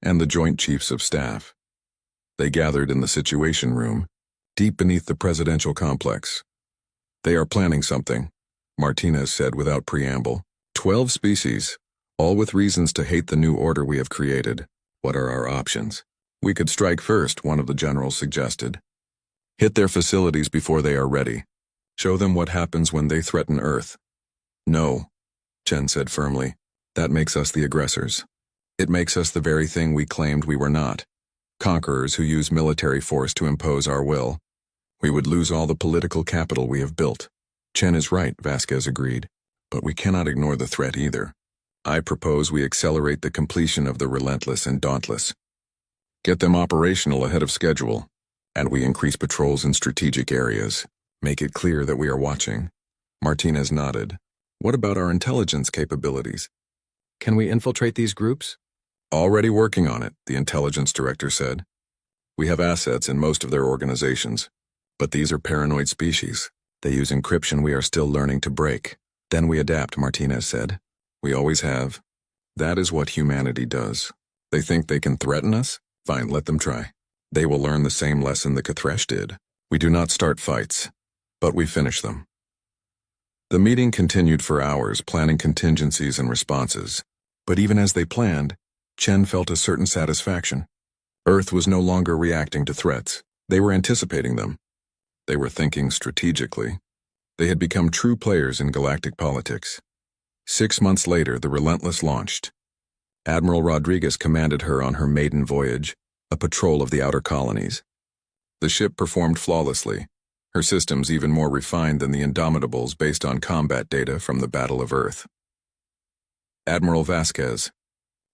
and the Joint Chiefs of Staff. They gathered in the Situation Room, deep beneath the presidential complex. "They are planning something," Martinez said without preamble. 12 species, all with reasons to hate the new order we have created. What are our options? "We could strike first," one of the generals suggested. "Hit their facilities before they are ready. Show them what happens when they threaten Earth." "No," Chen said firmly. "That makes us the aggressors. It makes us the very thing we claimed we were not. Conquerors who use military force to impose our will. We would lose all the political capital we have built." "Chen is right," Vasquez agreed. "But we cannot ignore the threat either. I propose we accelerate the completion of the Relentless and Dauntless. Get them operational ahead of schedule, and we increase patrols in strategic areas. Make it clear that we are watching." Martinez nodded. "What about our intelligence capabilities? Can we infiltrate these groups?" "Already working on it," the intelligence director said. "We have assets in most of their organizations, but these are paranoid species. They use encryption we are still learning to break. Then we adapt," Martinez said. "We always have. That is what humanity does. They think they can threaten us? Fine, let them try. They will learn the same lesson the Kthresh did. We do not start fights, but we finish them." The meeting continued for hours, planning contingencies and responses. But even as they planned, Chen felt a certain satisfaction. Earth was no longer reacting to threats. They were anticipating them. They were thinking strategically. They had become true players in galactic politics. 6 months later, the Relentless launched. Admiral Rodriguez commanded her on her maiden voyage, a patrol of the outer colonies. The ship performed flawlessly, her systems even more refined than the Indomitables based on combat data from the Battle of Earth. Admiral Vasquez,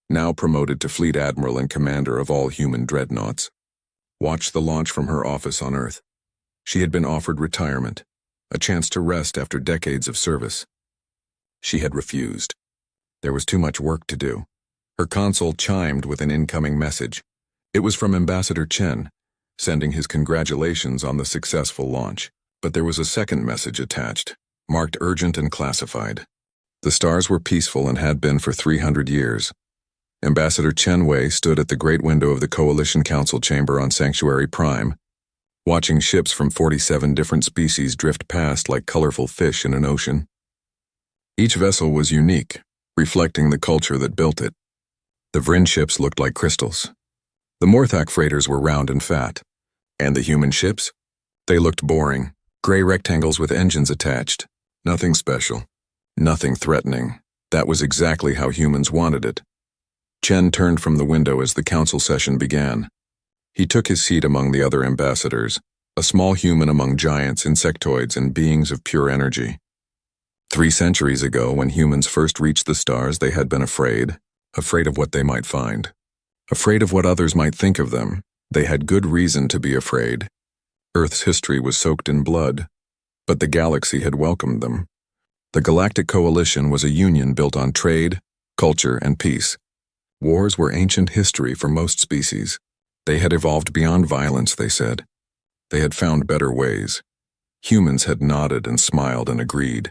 now promoted to Fleet Admiral and commander of all human dreadnoughts, watched the launch from her office on Earth. She had been offered retirement, a chance to rest after decades of service. She had refused. There was too much work to do. Her console chimed with an incoming message. It was from Ambassador Chen, sending his congratulations on the successful launch. But there was a second message attached, marked urgent and classified. The stars were peaceful and had been for 300 years. Ambassador Chen Wei stood at the great window of the Coalition Council chamber on Sanctuary Prime, watching ships from 47 different species drift past like colorful fish in an ocean. Each vessel was unique, reflecting the culture that built it. The Vryn ships looked like crystals. The Morthak freighters were round and fat. And the human ships? They looked boring, gray rectangles with engines attached. Nothing special. Nothing threatening. That was exactly how humans wanted it. Chen turned from the window as the council session began. He took his seat among the other ambassadors, a small human among giants, insectoids, and beings of pure energy. 3 centuries ago, when humans first reached the stars, they had been afraid of what they might find. Afraid of what others might think of them. They had good reason to be afraid. Earth's history was soaked in blood, but the galaxy had welcomed them. The Galactic Coalition was a union built on trade, culture, and peace. Wars were ancient history for most species. They had evolved beyond violence, they said. They had found better ways. Humans had nodded and smiled and agreed.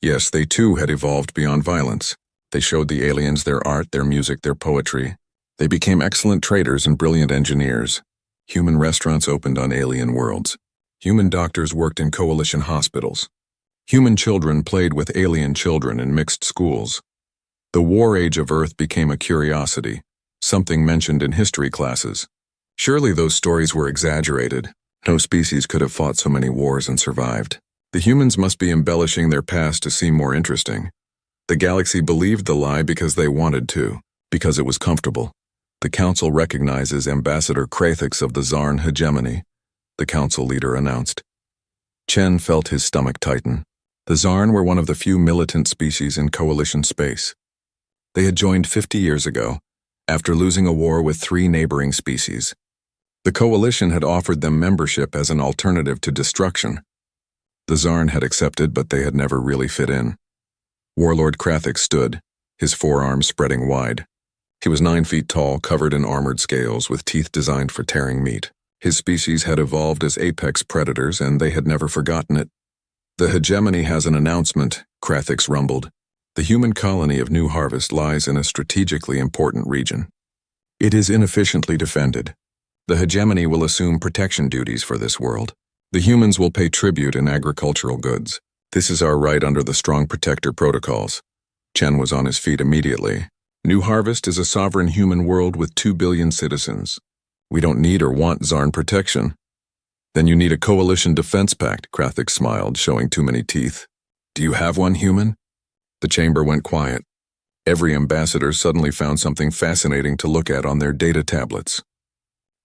Yes, they too had evolved beyond violence. They showed the aliens their art, their music, their poetry. They became excellent traders and brilliant engineers. Human restaurants opened on alien worlds. Human doctors worked in coalition hospitals. Human children played with alien children in mixed schools. The war age of Earth became a curiosity, something mentioned in history classes. Surely those stories were exaggerated. No species could have fought so many wars and survived. The humans must be embellishing their past to seem more interesting. The galaxy believed the lie because they wanted to, because it was comfortable. The council recognizes Ambassador Krathix of the Zarn hegemony, the council leader announced. Chen felt his stomach tighten. The Zarn were one of the few militant species in coalition space. They had joined 50 years ago, after losing a war with 3 neighboring species. The coalition had offered them membership as an alternative to destruction. The Zarn had accepted, but they had never really fit in. Warlord Krathix stood, his forearms spreading wide. He was 9 feet tall, covered in armored scales, with teeth designed for tearing meat. His species had evolved as apex predators, and they had never forgotten it. "The hegemony has an announcement," Krathix rumbled. The human colony of New Harvest lies in a strategically important region. It is inefficiently defended. The hegemony will assume protection duties for this world. The humans will pay tribute in agricultural goods. This is our right under the Strong Protector Protocols. Chen was on his feet immediately. New Harvest is a sovereign human world with 2 billion citizens. We don't need or want Zarn protection. Then you need a coalition defense pact, Krathic smiled, showing too many teeth. Do you have one, human? The chamber went quiet. Every ambassador suddenly found something fascinating to look at on their data tablets.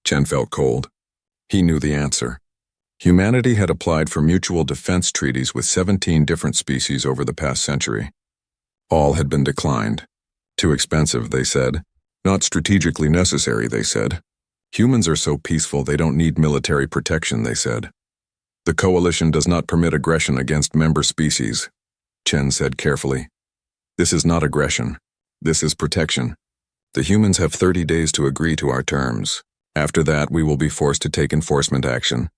Chen felt cold. He knew the answer. Humanity had applied for mutual defense treaties with 17 different species over the past century. All had been declined. Too expensive, they said. Not strategically necessary, they said. Humans are so peaceful they don't need military protection, they said. The coalition does not permit aggression against member species, Chen said carefully. This is not aggression. This is protection. The humans have 30 days to agree to our terms. After that, we will be forced to take enforcement action.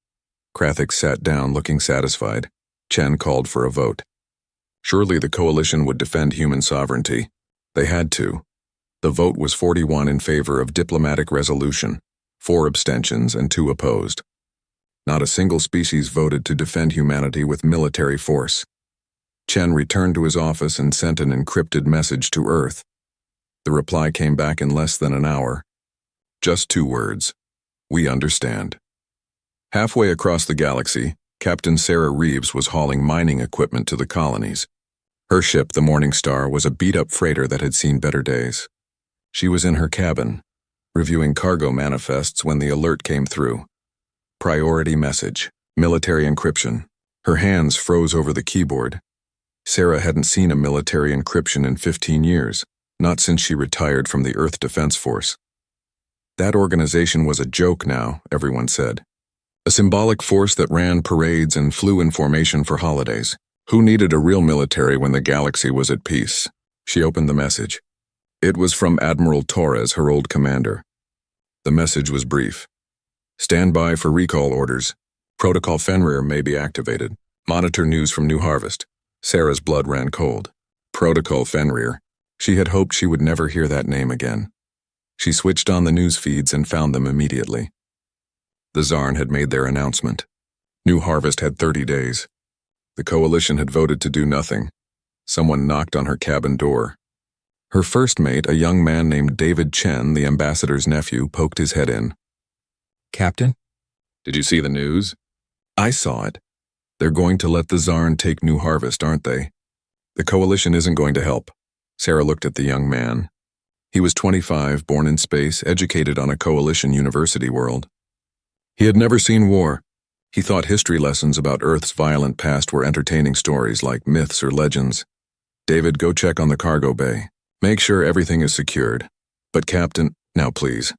Krathic sat down, looking satisfied. Chen called for a vote. Surely the coalition would defend human sovereignty. They had to. The vote was 41 in favor of diplomatic resolution, 4 abstentions and 2 opposed. Not a single species voted to defend humanity with military force. Chen returned to his office and sent an encrypted message to Earth. The reply came back in less than an hour. Just 2 words. We understand. Halfway across the galaxy, Captain Sarah Reeves was hauling mining equipment to the colonies. Her ship, the Morning Star, was a beat-up freighter that had seen better days. She was in her cabin, reviewing cargo manifests when the alert came through. Priority message, military encryption. Her hands froze over the keyboard. Sarah hadn't seen a military encryption in 15 years, not since she retired from the Earth Defense Force. That organization was a joke now, everyone said. A symbolic force that ran parades and flew in formation for holidays. Who needed a real military when the galaxy was at peace? She opened the message. It was from Admiral Torres, her old commander. The message was brief. Stand by for recall orders. Protocol Fenrir may be activated. Monitor news from New Harvest. Sarah's blood ran cold. Protocol Fenrir. She had hoped she would never hear that name again. She switched on the news feeds and found them immediately. The Zarn had made their announcement. New Harvest had 30 days. The coalition had voted to do nothing. Someone knocked on her cabin door. Her first mate, a young man named David Chen, the ambassador's nephew, poked his head in. Captain? Did you see the news? I saw it. They're going to let the Zarn take New Harvest, aren't they? The coalition isn't going to help. Sarah looked at the young man. He was 25, born in space, educated on a coalition university world. He had never seen war. He thought history lessons about Earth's violent past were entertaining stories like myths or legends. David, go check on the cargo bay. Make sure everything is secured. But Captain, now please.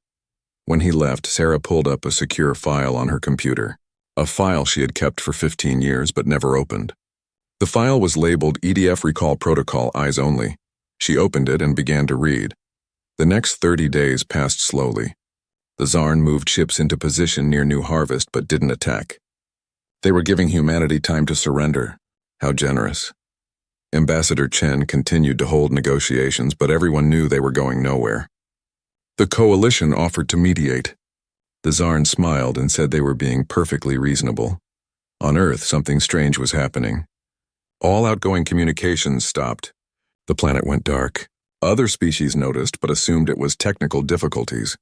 When he left, Sarah pulled up a secure file on her computer. A file she had kept for 15 years but never opened. The file was labeled EDF Recall Protocol Eyes Only. She opened it and began to read. The next 30 days passed slowly. The Zarn moved ships into position near New Harvest but didn't attack. They were giving humanity time to surrender. How generous. Ambassador Chen continued to hold negotiations, but everyone knew they were going nowhere. The coalition offered to mediate. The Zarn smiled and said they were being perfectly reasonable. On Earth, something strange was happening. All outgoing communications stopped. The planet went dark. Other species noticed but assumed it was technical difficulties.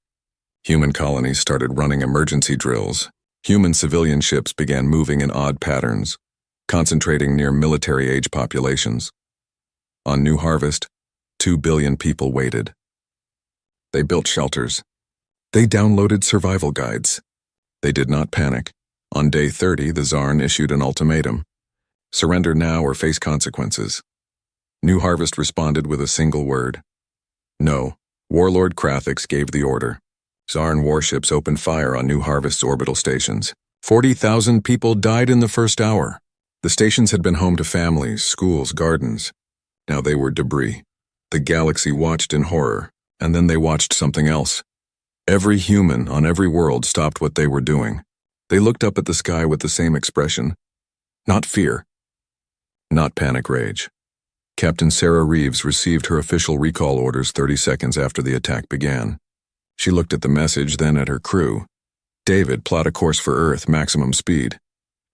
Human colonies started running emergency drills. Human civilian ships began moving in odd patterns, concentrating near military-age populations. On New Harvest, 2 billion people waited. They built shelters. They downloaded survival guides. They did not panic. On day 30, the Zarn issued an ultimatum. Surrender now or face consequences. New Harvest responded with a single word. No. Warlord Krathic gave the order. Zarn warships opened fire on New Harvest's orbital stations. 40,000 people died in the first hour. The stations had been home to families, schools, gardens. Now they were debris. The galaxy watched in horror, and then they watched something else. Every human on every world stopped what they were doing. They looked up at the sky with the same expression. Not fear. Not panic rage. Captain Sarah Reeves received her official recall orders 30 seconds after the attack began. She looked at the message, then at her crew. David, plot a course for Earth, maximum speed.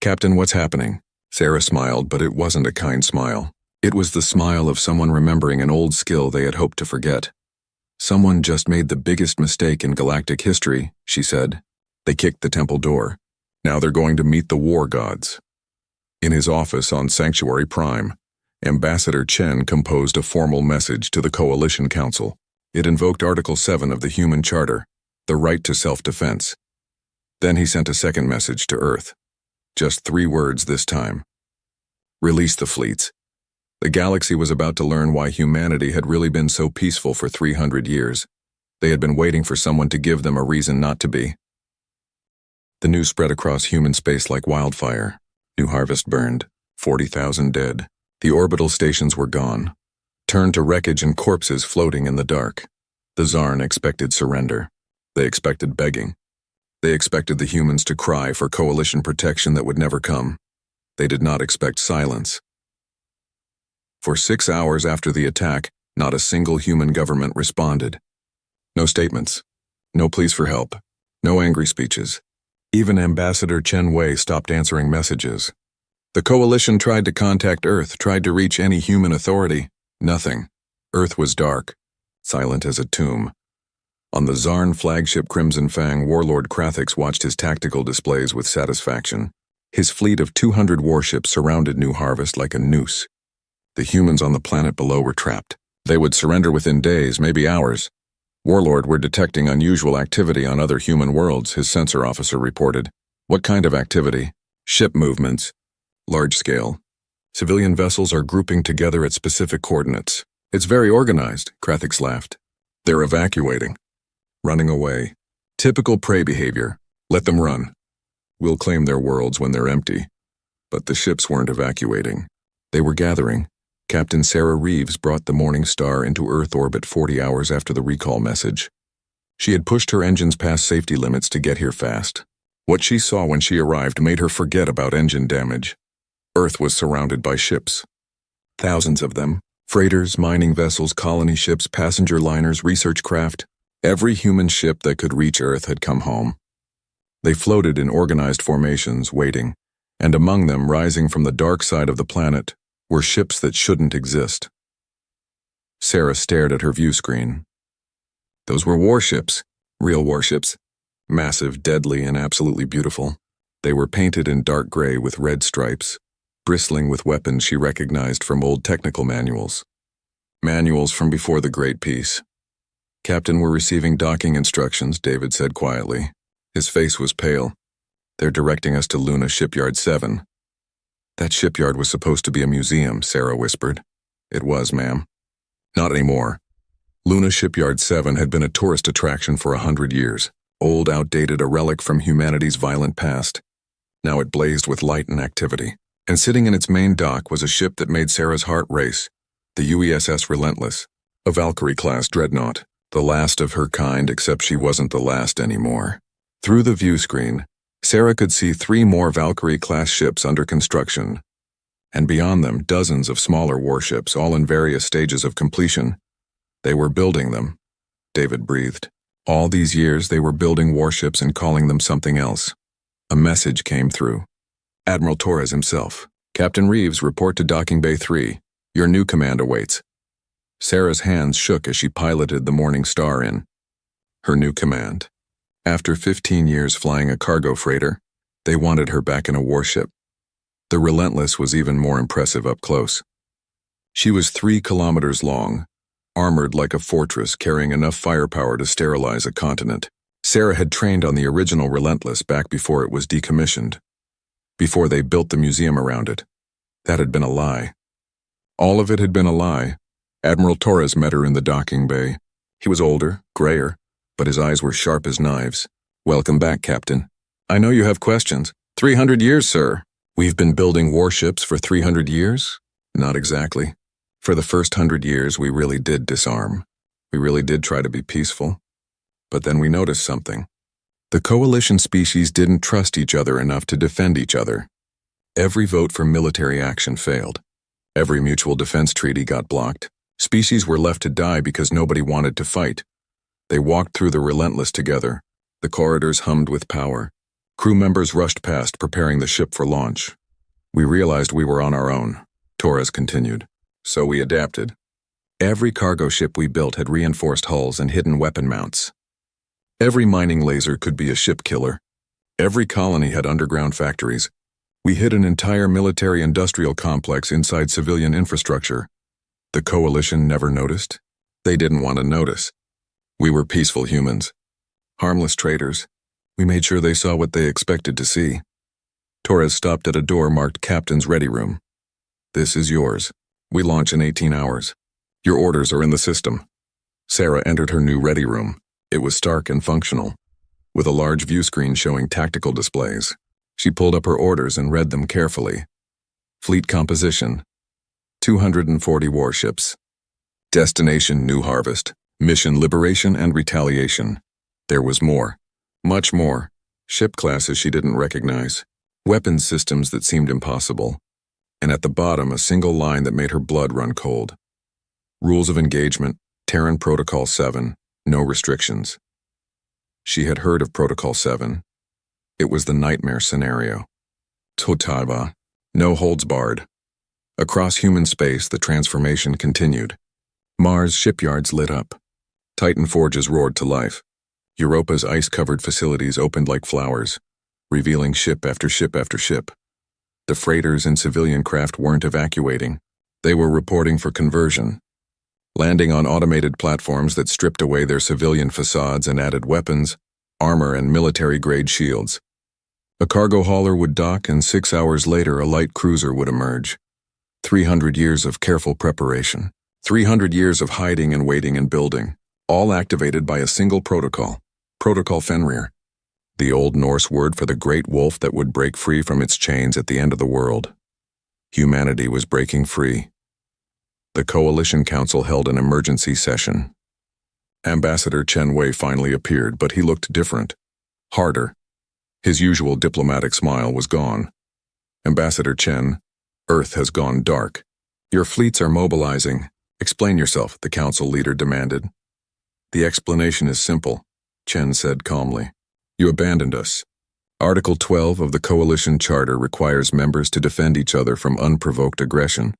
Captain, what's happening? Sarah smiled, but it wasn't a kind smile. It was the smile of someone remembering an old skill they had hoped to forget. Someone just made the biggest mistake in galactic history, she said. They kicked the temple door. Now they're going to meet the war gods. In his office on Sanctuary Prime, Ambassador Chen composed a formal message to the Coalition Council. It invoked Article 7 of the Human Charter, the right to self-defense. Then he sent a second message to Earth. Just 3 words this time. Release the fleets. The galaxy was about to learn why humanity had really been so peaceful for 300 years. They had been waiting for someone to give them a reason not to be. The news spread across human space like wildfire. New harvest burned. 40,000 dead. The orbital stations were gone, turned to wreckage and corpses floating in the dark. The Zarn expected surrender. They expected begging. They expected the humans to cry for coalition protection that would never come. They did not expect silence. For 6 hours after the attack, not a single human government responded. No statements. No pleas for help. No angry speeches. Even Ambassador Chen Wei stopped answering messages. The coalition tried to contact Earth, tried to reach any human authority. Nothing. Earth was dark, silent as a tomb. On the Zarn flagship Crimson Fang, Warlord Krathix watched his tactical displays with satisfaction. His fleet of 200 warships surrounded New Harvest like a noose. The humans on the planet below were trapped. They would surrender within days, maybe hours. Warlord were detecting unusual activity on other human worlds, his sensor officer reported. What kind of activity? Ship movements. Large scale. Civilian vessels are grouping together at specific coordinates. It's very organized, Krathix laughed. They're evacuating. Running away. Typical prey behavior. Let them run. We'll claim their worlds when they're empty. But the ships weren't evacuating. They were gathering. Captain Sarah Reeves brought the Morning Star into Earth orbit 40 hours after the recall message. She had pushed her engines past safety limits to get here fast. What she saw when she arrived made her forget about engine damage. Earth was surrounded by ships. Thousands of them. Freighters, mining vessels, colony ships, passenger liners, research craft. Every human ship that could reach Earth had come home. They floated in organized formations, waiting, and among them, rising from the dark side of the planet, were ships that shouldn't exist. Sarah stared at her view screen. Those were warships, real warships, massive, deadly, and absolutely beautiful. They were painted in dark gray with red stripes, bristling with weapons she recognized from old technical manuals. Manuals from before the Great Peace. Captain, we're receiving docking instructions, David said quietly. His face was pale. They're directing us to Luna Shipyard 7. That shipyard was supposed to be a museum, Sarah whispered. It was, ma'am. Not anymore. Luna Shipyard 7 had been a tourist attraction for 100 years. Old, outdated, a relic from humanity's violent past. Now it blazed with light and activity. And sitting in its main dock was a ship that made Sarah's heart race. The UESS Relentless, a Valkyrie-class Dreadnought. The last of her kind, except she wasn't the last anymore. Through the view screen, Sarah could see 3 more Valkyrie-class ships under construction, and beyond them dozens of smaller warships, all in various stages of completion. They were building them, David breathed. All these years they were building warships and calling them something else. A message came through. Admiral Torres himself. Captain Reeves, report to Docking Bay 3. Your new command awaits. Sarah's hands shook as she piloted the Morning Star in. Her new command. After 15 years flying a cargo freighter, they wanted her back in a warship. The Relentless was even more impressive up close. She was 3 kilometers long, armored like a fortress carrying enough firepower to sterilize a continent. Sarah had trained on the original Relentless back before it was decommissioned. Before they built the museum around it. That had been a lie. All of it had been a lie. Admiral Torres met her in the docking bay. He was older, grayer, but his eyes were sharp as knives. Welcome back, Captain. I know you have questions. 300 years, sir. We've been building warships for 300 years? Not exactly. For the first 100 years, we really did disarm. We really did try to be peaceful. But then we noticed something. The coalition species didn't trust each other enough to defend each other. Every vote for military action failed. Every mutual defense treaty got blocked. Species were left to die because nobody wanted to fight. They walked through the relentless together. The corridors hummed with power. Crew members rushed past, preparing the ship for launch. We realized we were on our own, Torres continued. So we adapted. Every cargo ship we built had reinforced hulls and hidden weapon mounts. Every mining laser could be a ship killer. Every colony had underground factories. We hid an entire military-industrial complex inside civilian infrastructure. The Coalition never noticed. They didn't want to notice. We were peaceful humans. Harmless traitors. We made sure they saw what they expected to see. Torres stopped at a door marked Captain's Ready Room. This is yours. We launch in 18 hours. Your orders are in the system. Sarah entered her new Ready Room. It was stark and functional, with a large view screen showing tactical displays. She pulled up her orders and read them carefully. Fleet composition: 240 warships. Destination: New Harvest. Mission: Liberation and Retaliation. There was more. Much more. Ship classes she didn't recognize. Weapons systems that seemed impossible. And at the bottom, a single line that made her blood run cold. Rules of engagement: Terran Protocol 7. No restrictions. She had heard of Protocol 7. It was the nightmare scenario. Totaiba. No holds barred. Across human space, the transformation continued. Mars' shipyards lit up. Titan forges roared to life. Europa's ice-covered facilities opened like flowers, revealing ship after ship after ship. The freighters and civilian craft weren't evacuating. They were reporting for conversion, landing on automated platforms that stripped away their civilian facades and added weapons, armor, and military-grade shields. A cargo hauler would dock, and 6 hours later a light cruiser would emerge. 300 years of careful preparation. 300 years of hiding and waiting and building, all activated by a single protocol, Protocol Fenrir, the Old Norse word for the great wolf that would break free from its chains at the end of the world. Humanity was breaking free. The Coalition Council held an emergency session. Ambassador Chen Wei finally appeared, but he looked different, harder. His usual diplomatic smile was gone. Ambassador Chen, Earth has gone dark. Your fleets are mobilizing. Explain yourself, the council leader demanded. The explanation is simple, Chen said calmly. You abandoned us. Article 12 of the Coalition Charter requires members to defend each other from unprovoked aggression.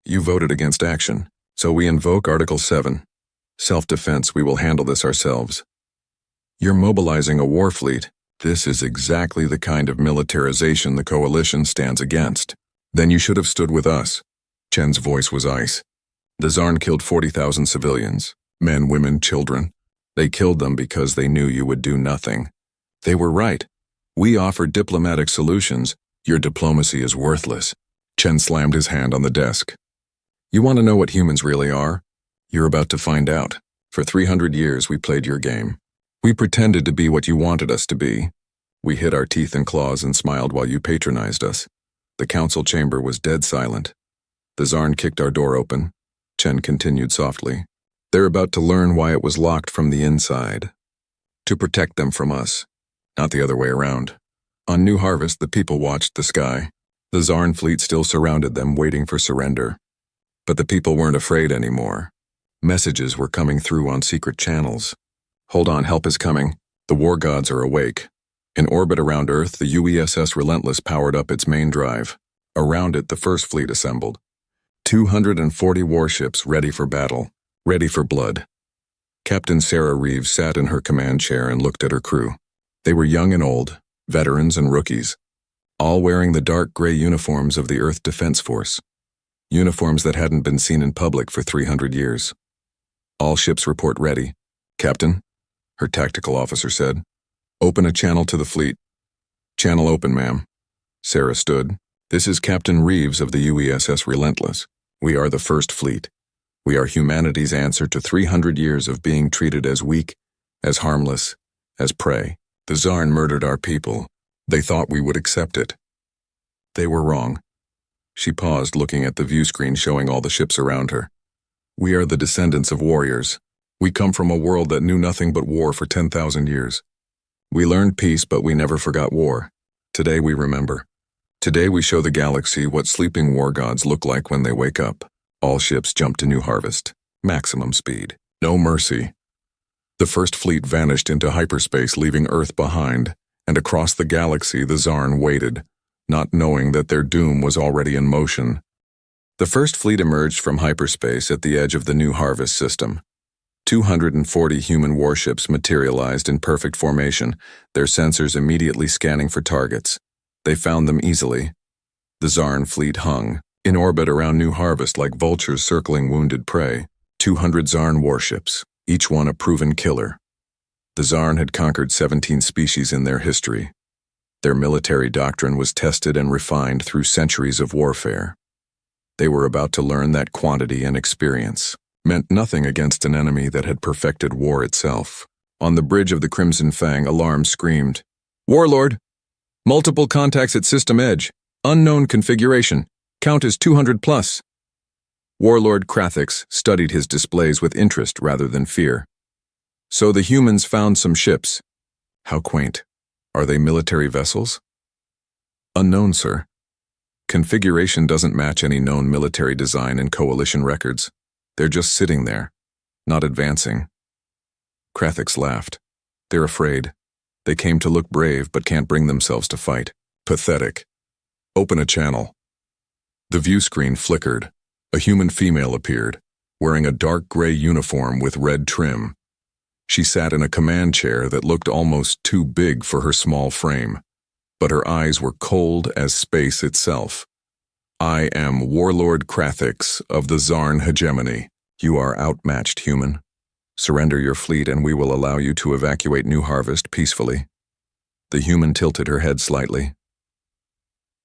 You voted against action, so we invoke Article 7. Self-defense, we will handle this ourselves. You're mobilizing a war fleet. This is exactly the kind of militarization the Coalition stands against. Then you should have stood with us. Chen's voice was ice. The Zarn killed 40,000 civilians, men, women, children. They killed them because they knew you would do nothing. They were right. We offered diplomatic solutions. Your diplomacy is worthless. Chen slammed his hand on the desk. You want to know what humans really are? You're about to find out. For 300 years we played your game. We pretended to be what you wanted us to be. We hid our teeth and claws and smiled while you patronized us. The council chamber was dead silent. The Zarn kicked our door open. Chen continued softly. They're about to learn why it was locked from the inside. To protect them from us, not the other way around. On New Harvest, the people watched the sky. The Zarn fleet still surrounded them, waiting for surrender. But the people weren't afraid anymore. Messages were coming through on secret channels. Hold on, help is coming. The war gods are awake. In orbit around Earth, the UESS Relentless powered up its main drive. Around it, the First Fleet assembled. 240 warships ready for battle, ready for blood. Captain Sarah Reeves sat in her command chair and looked at her crew. They were young and old, veterans and rookies, all wearing the dark gray uniforms of the Earth Defense Force. Uniforms that hadn't been seen in public for 300 years. All ships report ready. Captain, her tactical officer said. Open a channel to the fleet. Channel open, ma'am. Sarah stood. This is Captain Reeves of the UESS Relentless. We are the First Fleet. We are humanity's answer to 300 years of being treated as weak, as harmless, as prey. The Zarn murdered our people. They thought we would accept it. They were wrong. She paused, looking at the view screen showing all the ships around her. We are the descendants of warriors. We come from a world that knew nothing but war for 10,000 years. We learned peace, but we never forgot war. Today we remember. Today we show the galaxy what sleeping war gods look like when they wake up. All ships jump to New Harvest. Maximum speed. No mercy. The first fleet vanished into hyperspace, leaving Earth behind, and across the galaxy the Zarn waited, not knowing that their doom was already in motion. The first fleet emerged from hyperspace at the edge of the New Harvest system. 240 human warships materialized in perfect formation, their sensors immediately scanning for targets. They found them easily. The Zarn fleet hung, in orbit around New Harvest like vultures circling wounded prey. 200 Zarn warships, each one a proven killer. The Zarn had conquered 17 species in their history. Their military doctrine was tested and refined through centuries of warfare. They were about to learn that quantity and experience meant nothing against an enemy that had perfected war itself. On the bridge of the Crimson Fang, alarm screamed, "Warlord! Multiple contacts at system edge. Unknown configuration. Count as 200 plus." Warlord Krathix studied his displays with interest rather than fear. "So the humans found some ships. How quaint. Are they military vessels?" "Unknown, sir. Configuration doesn't match any known military design in coalition records. They're just sitting there, not advancing." Krathix laughed. "They're afraid. They came to look brave but can't bring themselves to fight. Pathetic. Open a channel." The view screen flickered. A human female appeared, wearing a dark gray uniform with red trim. She sat in a command chair that looked almost too big for her small frame, but her eyes were cold as space itself. "I am Warlord Krathix of the Zarn hegemony. You are outmatched, human. Surrender your fleet and we will allow you to evacuate New Harvest peacefully." The human tilted her head slightly.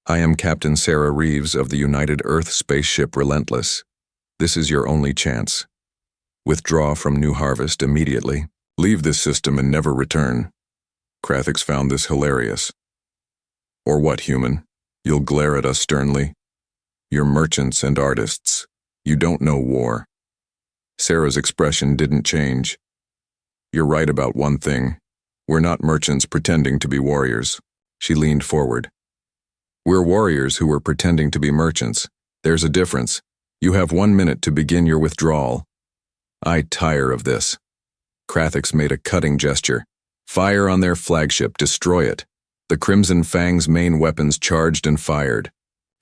"I am Captain Sarah Reeves of the United Earth spaceship Relentless. This is your only chance. Withdraw from New Harvest immediately. Leave this system and never return." Krathix found this hilarious. "Or what, human? You'll glare at us sternly? You're merchants and artists. You don't know war." Sarah's expression didn't change. "You're right about one thing. We're not merchants pretending to be warriors." She leaned forward. "We're warriors who were pretending to be merchants. There's a difference. You have 1 minute to begin your withdrawal." "I tire of this." Krathix made a cutting gesture. "Fire on their flagship, destroy it." The Crimson Fang's main weapons charged and fired.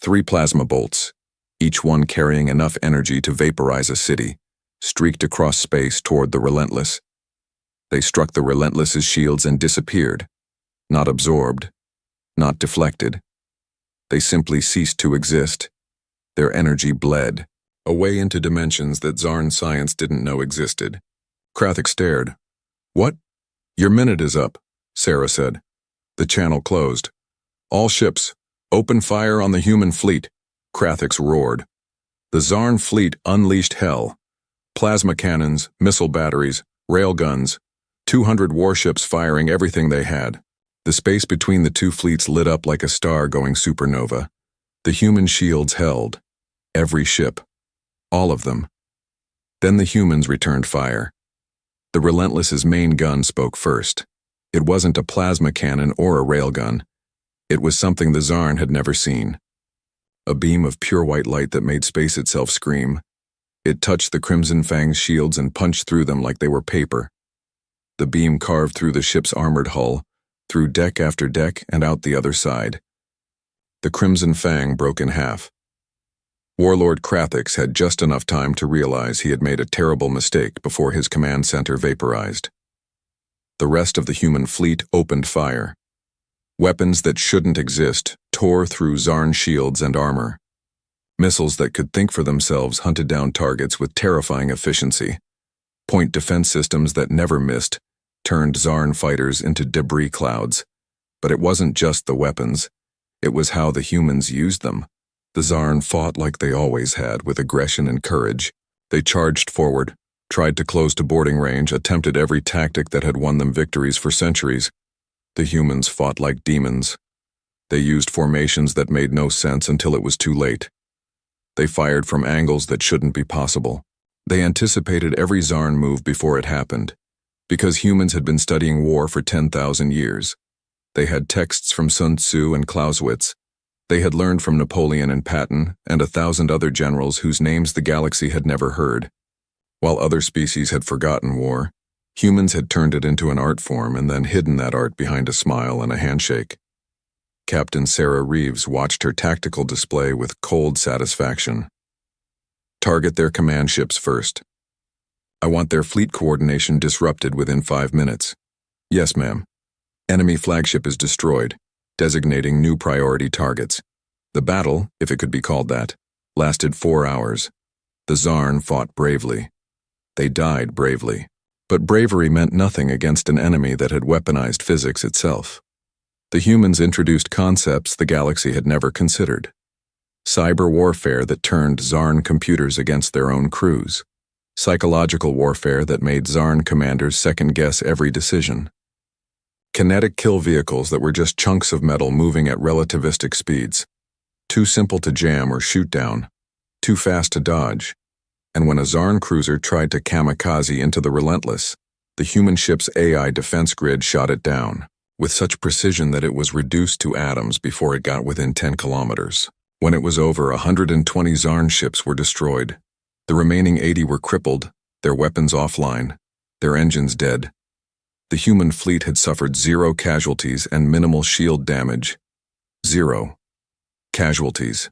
3 plasma bolts, each one carrying enough energy to vaporize a city, streaked across space toward the Relentless. They struck the Relentless's shields and disappeared. Not absorbed, not deflected. They simply ceased to exist. Their energy bled, away into dimensions that Zarn science didn't know existed. Krathix stared. "What?" "Your minute is up," Sarah said. The channel closed. "All ships, open fire on the human fleet," Krathix roared. The Zarn fleet unleashed hell. Plasma cannons, missile batteries, railguns, 200 warships firing everything they had. The space between the two fleets lit up like a star going supernova. The human shields held. Every ship. All of them. Then the humans returned fire. The Relentless's main gun spoke first. It wasn't a plasma cannon or a railgun. It was something the Zarn had never seen. A beam of pure white light that made space itself scream. It touched the Crimson Fang's shields and punched through them like they were paper. The beam carved through the ship's armored hull, through deck after deck and out the other side. The Crimson Fang broke in half. Warlord Krathix had just enough time to realize he had made a terrible mistake before his command center vaporized. The rest of the human fleet opened fire. Weapons that shouldn't exist tore through Zarn shields and armor. Missiles that could think for themselves hunted down targets with terrifying efficiency. Point defense systems that never missed turned Zarn fighters into debris clouds. But it wasn't just the weapons. It was how the humans used them. The Zarn fought like they always had, with aggression and courage. They charged forward, tried to close to boarding range, attempted every tactic that had won them victories for centuries. The humans fought like demons. They used formations that made no sense until it was too late. They fired from angles that shouldn't be possible. They anticipated every Zarn move before it happened. Because humans had been studying war for 10,000 years. They had texts from Sun Tzu and Clausewitz. They had learned from Napoleon and Patton and 1,000 other generals whose names the galaxy had never heard. While other species had forgotten war, humans had turned it into an art form and then hidden that art behind a smile and a handshake. Captain Sarah Reeves watched her tactical display with cold satisfaction. Target their command ships first. I want their fleet coordination disrupted within 5 minutes. Yes, ma'am. Enemy flagship is destroyed, designating new priority targets. The battle, if it could be called that, lasted 4 hours. The Zarn fought bravely. They died bravely. But bravery meant nothing against an enemy that had weaponized physics itself. The humans introduced concepts the galaxy had never considered. Cyber warfare that turned Zarn computers against their own crews. Psychological warfare that made Zarn commanders second-guess every decision. Kinetic kill vehicles that were just chunks of metal moving at relativistic speeds. Too simple to jam or shoot down. Too fast to dodge. And when a Zarn cruiser tried to kamikaze into the Relentless, the human ship's AI defense grid shot it down, with such precision that it was reduced to atoms before it got within 10 kilometers. When it was over, 120 Zarn ships were destroyed. The remaining 80 were crippled, their weapons offline, their engines dead. The human fleet had suffered 0 casualties and minimal shield damage. 0 casualties.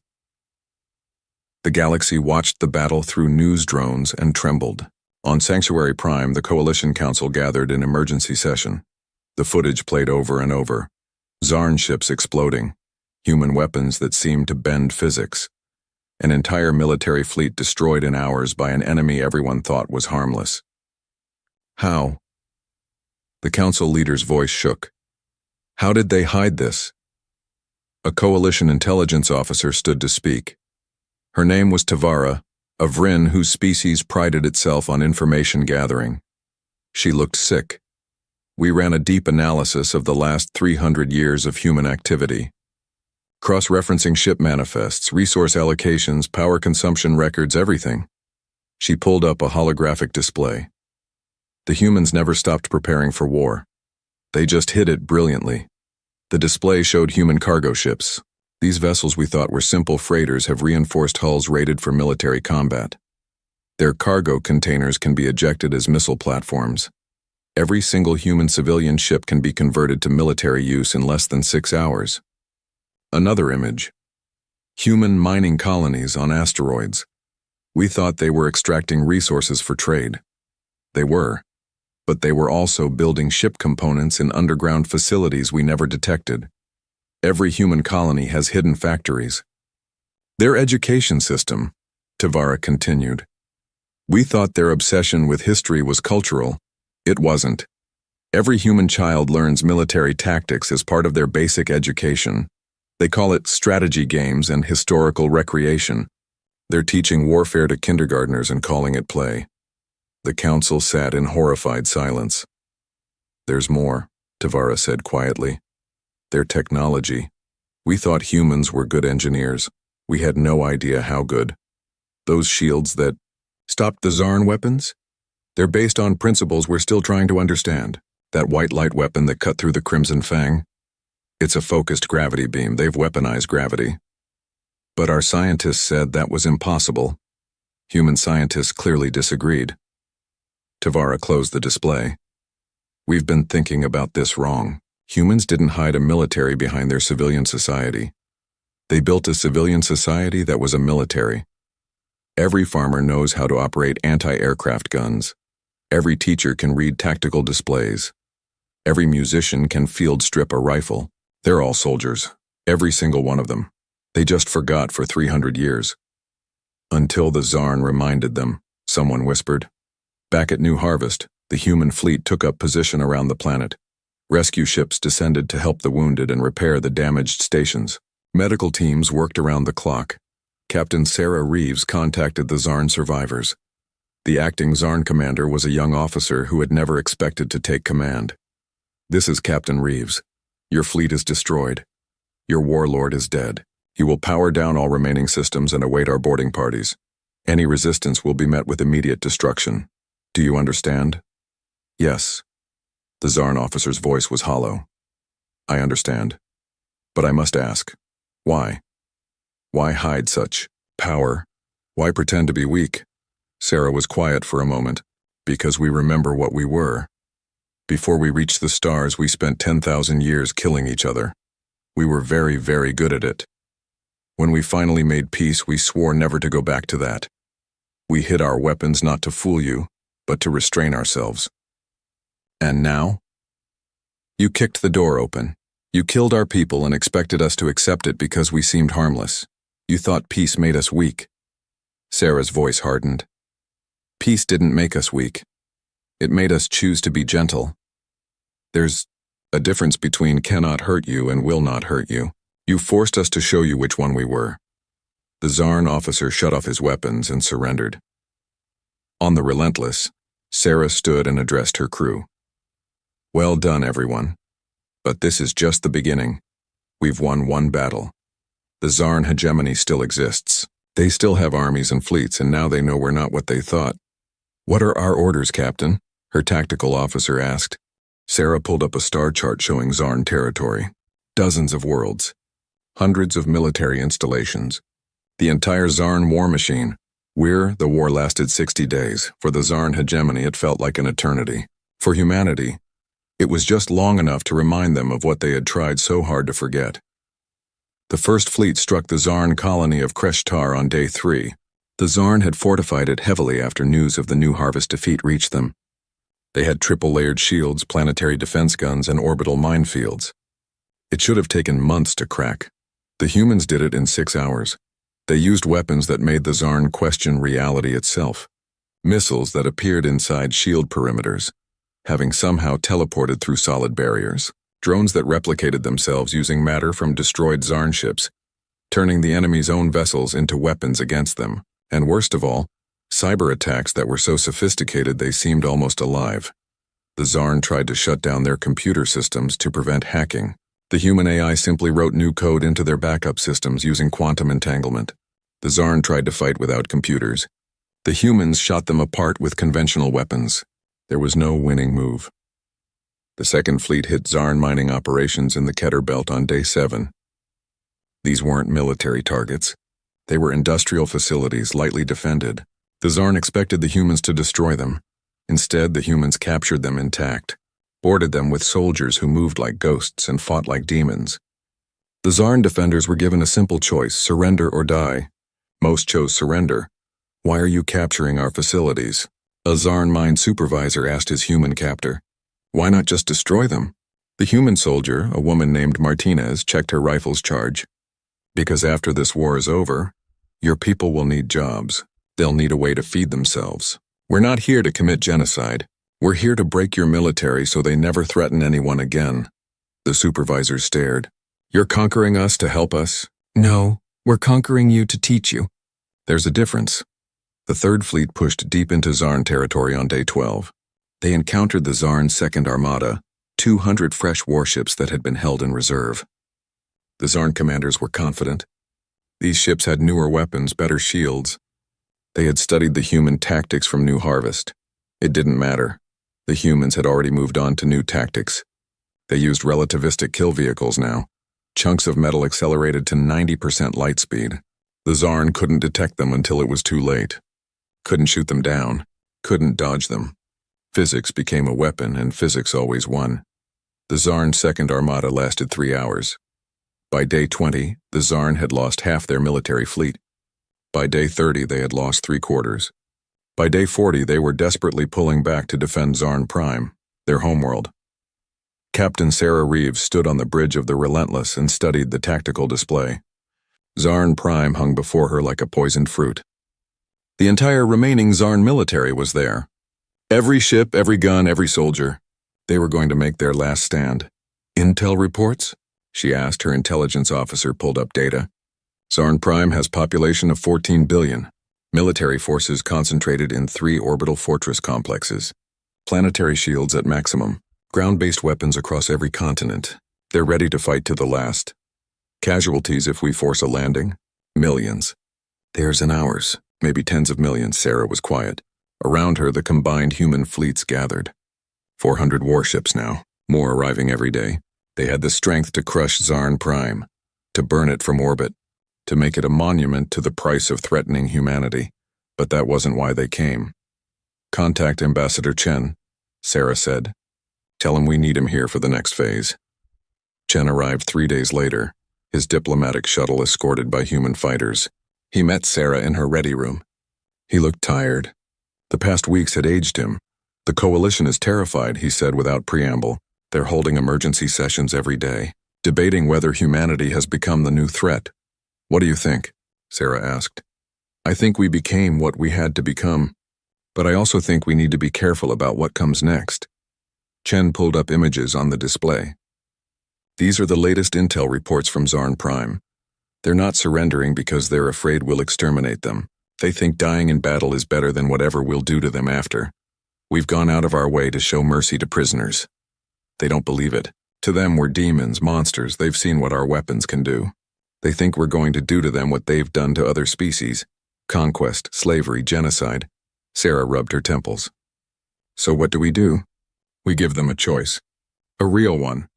The galaxy watched the battle through news drones and trembled. On Sanctuary Prime, the Coalition Council gathered in emergency session. The footage played over and over. Zarn ships exploding. Human weapons that seemed to bend physics. An entire military fleet destroyed in hours by an enemy everyone thought was harmless. How? The council leader's voice shook. How did they hide this? A coalition intelligence officer stood to speak. Her name was Tavara, a Vryn whose species prided itself on information gathering. She looked sick. We ran a deep analysis of the last 300 years of human activity. Cross-referencing ship manifests, resource allocations, power consumption records, everything. She pulled up a holographic display. The humans never stopped preparing for war. They just hid it brilliantly. The display showed human cargo ships. These vessels we thought were simple freighters have reinforced hulls rated for military combat. Their cargo containers can be ejected as missile platforms. Every single human civilian ship can be converted to military use in less than 6 hours. Another image. Human mining colonies on asteroids. We thought they were extracting resources for trade. They were. But they were also building ship components in underground facilities we never detected. Every human colony has hidden factories. Their education system, Tavara continued. We thought their obsession with history was cultural. It wasn't. Every human child learns military tactics as part of their basic education. They call it strategy games and historical recreation. They're teaching warfare to kindergartners and calling it play. The council sat in horrified silence. There's more, Tavara said quietly. Their technology. We thought humans were good engineers. We had no idea how good. Those shields that stopped the Zarn weapons? They're based on principles we're still trying to understand. That white light weapon that cut through the Crimson Fang? It's a focused gravity beam. They've weaponized gravity. But our scientists said that was impossible. Human scientists clearly disagreed. Tavara closed the display. We've been thinking about this wrong. Humans didn't hide a military behind their civilian society. They built a civilian society that was a military. Every farmer knows how to operate anti-aircraft guns. Every teacher can read tactical displays. Every musician can field strip a rifle. They're all soldiers, every single one of them. They just forgot for 300 years. Until the Zarn reminded them, someone whispered. Back at New Harvest, the human fleet took up position around the planet. Rescue ships descended to help the wounded and repair the damaged stations. Medical teams worked around the clock. Captain Sarah Reeves contacted the Zarn survivors. The acting Zarn commander was a young officer who had never expected to take command. This is Captain Reeves. Your fleet is destroyed. Your warlord is dead. He will power down all remaining systems and await our boarding parties. Any resistance will be met with immediate destruction. Do you understand? Yes. The Zarn officer's voice was hollow. I understand. But I must ask, why? Why hide such power? Why pretend to be weak? Sarah was quiet for a moment. Because we remember what we were. Before we reached the stars, we spent 10,000 years killing each other. We were very, very good at it. When we finally made peace, we swore never to go back to that. We hid our weapons not to fool you, but to restrain ourselves. And now? You kicked the door open. You killed our people and expected us to accept it because we seemed harmless. You thought peace made us weak. Sarah's voice hardened. Peace didn't make us weak. It made us choose to be gentle. There's a difference between cannot hurt you and will not hurt you. You forced us to show you which one we were. The Zarn officer shut off his weapons and surrendered. On the Relentless, Sarah stood and addressed her crew. Well done, everyone. But this is just the beginning. We've won one battle. The Zarn hegemony still exists. They still have armies and fleets, and now they know we're not what they thought. What are our orders, Captain? Her tactical officer asked. Sarah pulled up a star chart showing Zarn territory. Dozens of worlds. Hundreds of military installations. The entire Zarn war machine. The war lasted 60 days. For the Zarn hegemony, it felt like an eternity. For humanity, it was just long enough to remind them of what they had tried so hard to forget. The first fleet struck the Zarn colony of Kreshtar on day 3. The Zarn had fortified it heavily after news of the New Harvest defeat reached them. They had triple-layered shields, planetary defense guns, and orbital minefields. It should have taken months to crack. The humans did it in 6 hours. They used weapons that made the Zarn question reality itself. Missiles that appeared inside shield perimeters, having somehow teleported through solid barriers. Drones that replicated themselves using matter from destroyed Zarn ships, turning the enemy's own vessels into weapons against them. And worst of all, cyber attacks that were so sophisticated they seemed almost alive. The Zarn tried to shut down their computer systems to prevent hacking. The human AI simply wrote new code into their backup systems using quantum entanglement. The Zarn tried to fight without computers. The humans shot them apart with conventional weapons. There was no winning move. The second fleet hit Zarn mining operations in the Keter Belt on day 7. These weren't military targets. They were industrial facilities lightly defended. The Zarn expected the humans to destroy them. Instead, the humans captured them intact, boarded them with soldiers who moved like ghosts and fought like demons. The Zarn defenders were given a simple choice, surrender or die. Most chose surrender. Why are you capturing our facilities? A Zarn mine supervisor asked his human captor. Why not just destroy them? The human soldier, a woman named Martinez, checked her rifle's charge. Because after this war is over, your people will need jobs. They'll need a way to feed themselves. We're not here to commit genocide. We're here to break your military so they never threaten anyone again. The supervisor stared. You're conquering us to help us? No, we're conquering you to teach you. There's a difference. The third fleet pushed deep into Zarn territory on day 12. They encountered the Zarn's second armada, 200 fresh warships that had been held in reserve. The Zarn commanders were confident. These ships had newer weapons, better shields. They had studied the human tactics from New Harvest. It didn't matter. The humans had already moved on to new tactics. They used relativistic kill vehicles now. Chunks of metal accelerated to 90% light speed. The Zarn couldn't detect them until it was too late. Couldn't shoot them down. Couldn't dodge them. Physics became a weapon, and physics always won. The Zarn's second armada lasted 3 hours. By day 20, the Zarn had lost half their military fleet. By day 30, they had lost 3/4. By day 40, they were desperately pulling back to defend Zarn Prime, their homeworld. Captain Sarah Reeves stood on the bridge of the Relentless and studied the tactical display. Zarn Prime hung before her like a poisoned fruit. The entire remaining Zarn military was there. Every ship, every gun, every soldier. They were going to make their last stand. Intel reports? She asked. Her intelligence officer pulled up data. Zarn Prime has population of 14 billion. Military forces concentrated in 3 orbital fortress complexes. Planetary shields at maximum. Ground-based weapons across every continent. They're ready to fight to the last. Casualties if we force a landing? Millions. Theirs and ours. Maybe tens of millions. Sarah was quiet. Around her, the combined human fleets gathered. 400 warships now, more arriving every day. They had the strength to crush Zarn Prime, to burn it from orbit, to make it a monument to the price of threatening humanity. But that wasn't why they came. "Contact Ambassador Chen," Sarah said. "Tell him we need him here for the next phase." Chen arrived 3 days later, his diplomatic shuttle escorted by human fighters. He met Sarah in her ready room. He looked tired. The past weeks had aged him. "The coalition is terrified," he said without preamble. "They're holding emergency sessions every day, debating whether humanity has become the new threat." "What do you think?" Sarah asked. "I think we became what we had to become, but I also think we need to be careful about what comes next." Chen pulled up images on the display. "These are the latest intel reports from Zarn Prime. They're not surrendering because they're afraid we'll exterminate them. They think dying in battle is better than whatever we'll do to them after. We've gone out of our way to show mercy to prisoners. They don't believe it. To them, we're demons, monsters. They've seen what our weapons can do. They think we're going to do to them what they've done to other species. Conquest, slavery, genocide." Sarah rubbed her temples. "So what do? We give them a choice. A real one.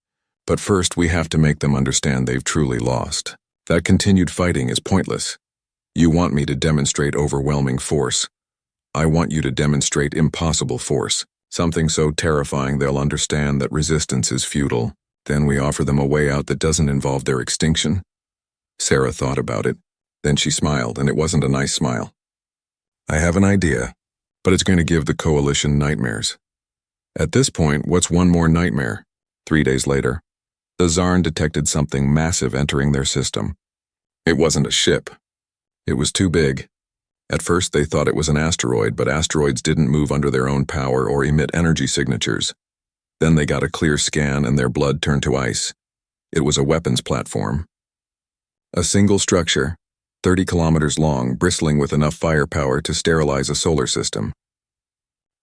But first we have to make them understand they've truly lost. That continued fighting is pointless. You want me to demonstrate overwhelming force. I want you to demonstrate impossible force, something so terrifying they'll understand that resistance is futile. Then we offer them a way out that doesn't involve their extinction." Sarah thought about it. Then she smiled, and it wasn't a nice smile. "I have an idea, but it's going to give the coalition nightmares." At this point, what's one more nightmare? 3 days later, the Zarn detected something massive entering their system. It wasn't a ship. It was too big. At first they thought it was an asteroid, but asteroids didn't move under their own power or emit energy signatures. Then they got a clear scan and their blood turned to ice. It was a weapons platform. A single structure, 30 kilometers long, bristling with enough firepower to sterilize a solar system.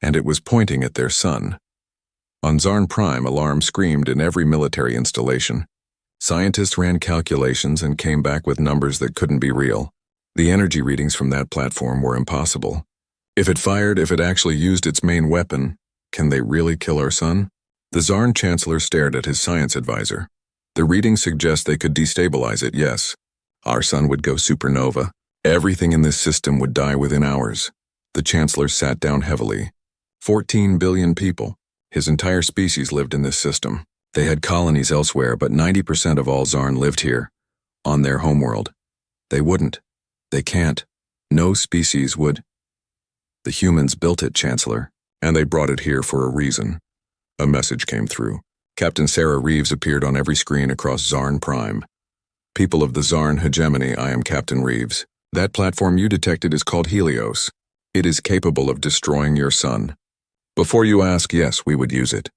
And it was pointing at their sun. On Zarn Prime, alarm screamed in every military installation. Scientists ran calculations and came back with numbers that couldn't be real. The energy readings from that platform were impossible. If it fired, if it actually used its main weapon, can they really kill our sun? The Zarn Chancellor stared at his science advisor. "The readings suggest they could destabilize it, yes. Our sun would go supernova. Everything in this system would die within hours." The Chancellor sat down heavily. 14 billion people. His entire species lived in this system. They had colonies elsewhere, but 90% of all Zarn lived here, on their homeworld. They wouldn't. They can't. No species would. "The humans built it, Chancellor, and they brought it here for a reason." A message came through. Captain Sarah Reeves appeared on every screen across Zarn Prime. "People of the Zarn hegemony, I am Captain Reeves. That platform you detected is called Helios. It is capable of destroying your sun. Before you ask, yes, we would use it.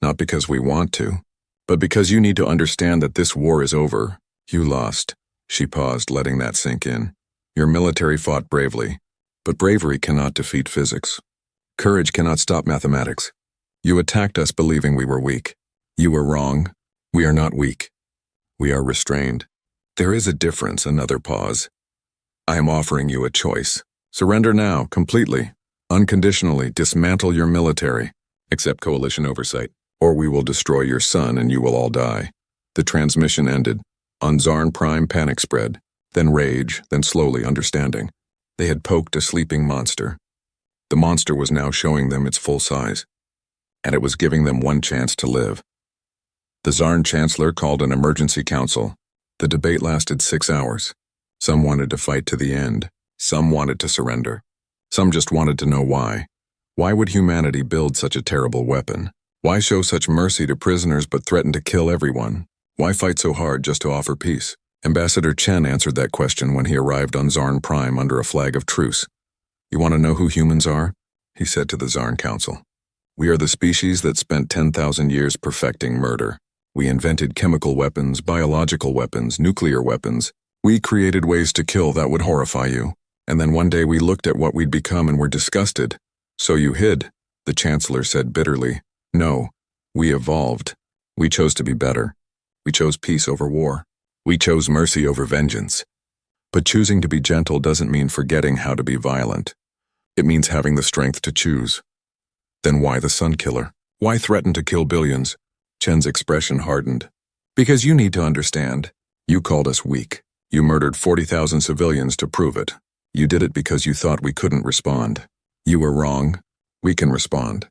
Not because we want to, but because you need to understand that this war is over. You lost." She paused, letting that sink in. "Your military fought bravely, but bravery cannot defeat physics. Courage cannot stop mathematics. You attacked us believing we were weak. You were wrong. We are not weak. We are restrained. There is a difference." Another pause. "I am offering you a choice. Surrender now, completely. Unconditionally dismantle your military, accept coalition oversight, or we will destroy your sun and you will all die." The transmission ended. On Zarn Prime, panic spread, then rage, then slowly understanding. They had poked a sleeping monster. The monster was now showing them its full size, and it was giving them one chance to live. The Zarn Chancellor called an emergency council. The debate lasted 6 hours. Some wanted to fight to the end. Some wanted to surrender. Some just wanted to know why. Why would humanity build such a terrible weapon? Why show such mercy to prisoners but threaten to kill everyone? Why fight so hard just to offer peace? Ambassador Chen answered that question when he arrived on Zarn Prime under a flag of truce. "You want to know who humans are?" he said to the Zarn Council. "We are the species that spent 10,000 years perfecting murder. We invented chemical weapons, biological weapons, nuclear weapons. We created ways to kill that would horrify you. And then one day we looked at what we'd become and were disgusted. So you hid," the Chancellor said bitterly. "No, we evolved. We chose to be better. We chose peace over war. We chose mercy over vengeance. But choosing to be gentle doesn't mean forgetting how to be violent. It means having the strength to choose." "Then why the Sun Killer? Why threaten to kill billions?" Chen's expression hardened. "Because you need to understand. You called us weak. You murdered 40,000 civilians to prove it. You did it because you thought we couldn't respond. You were wrong. We can respond.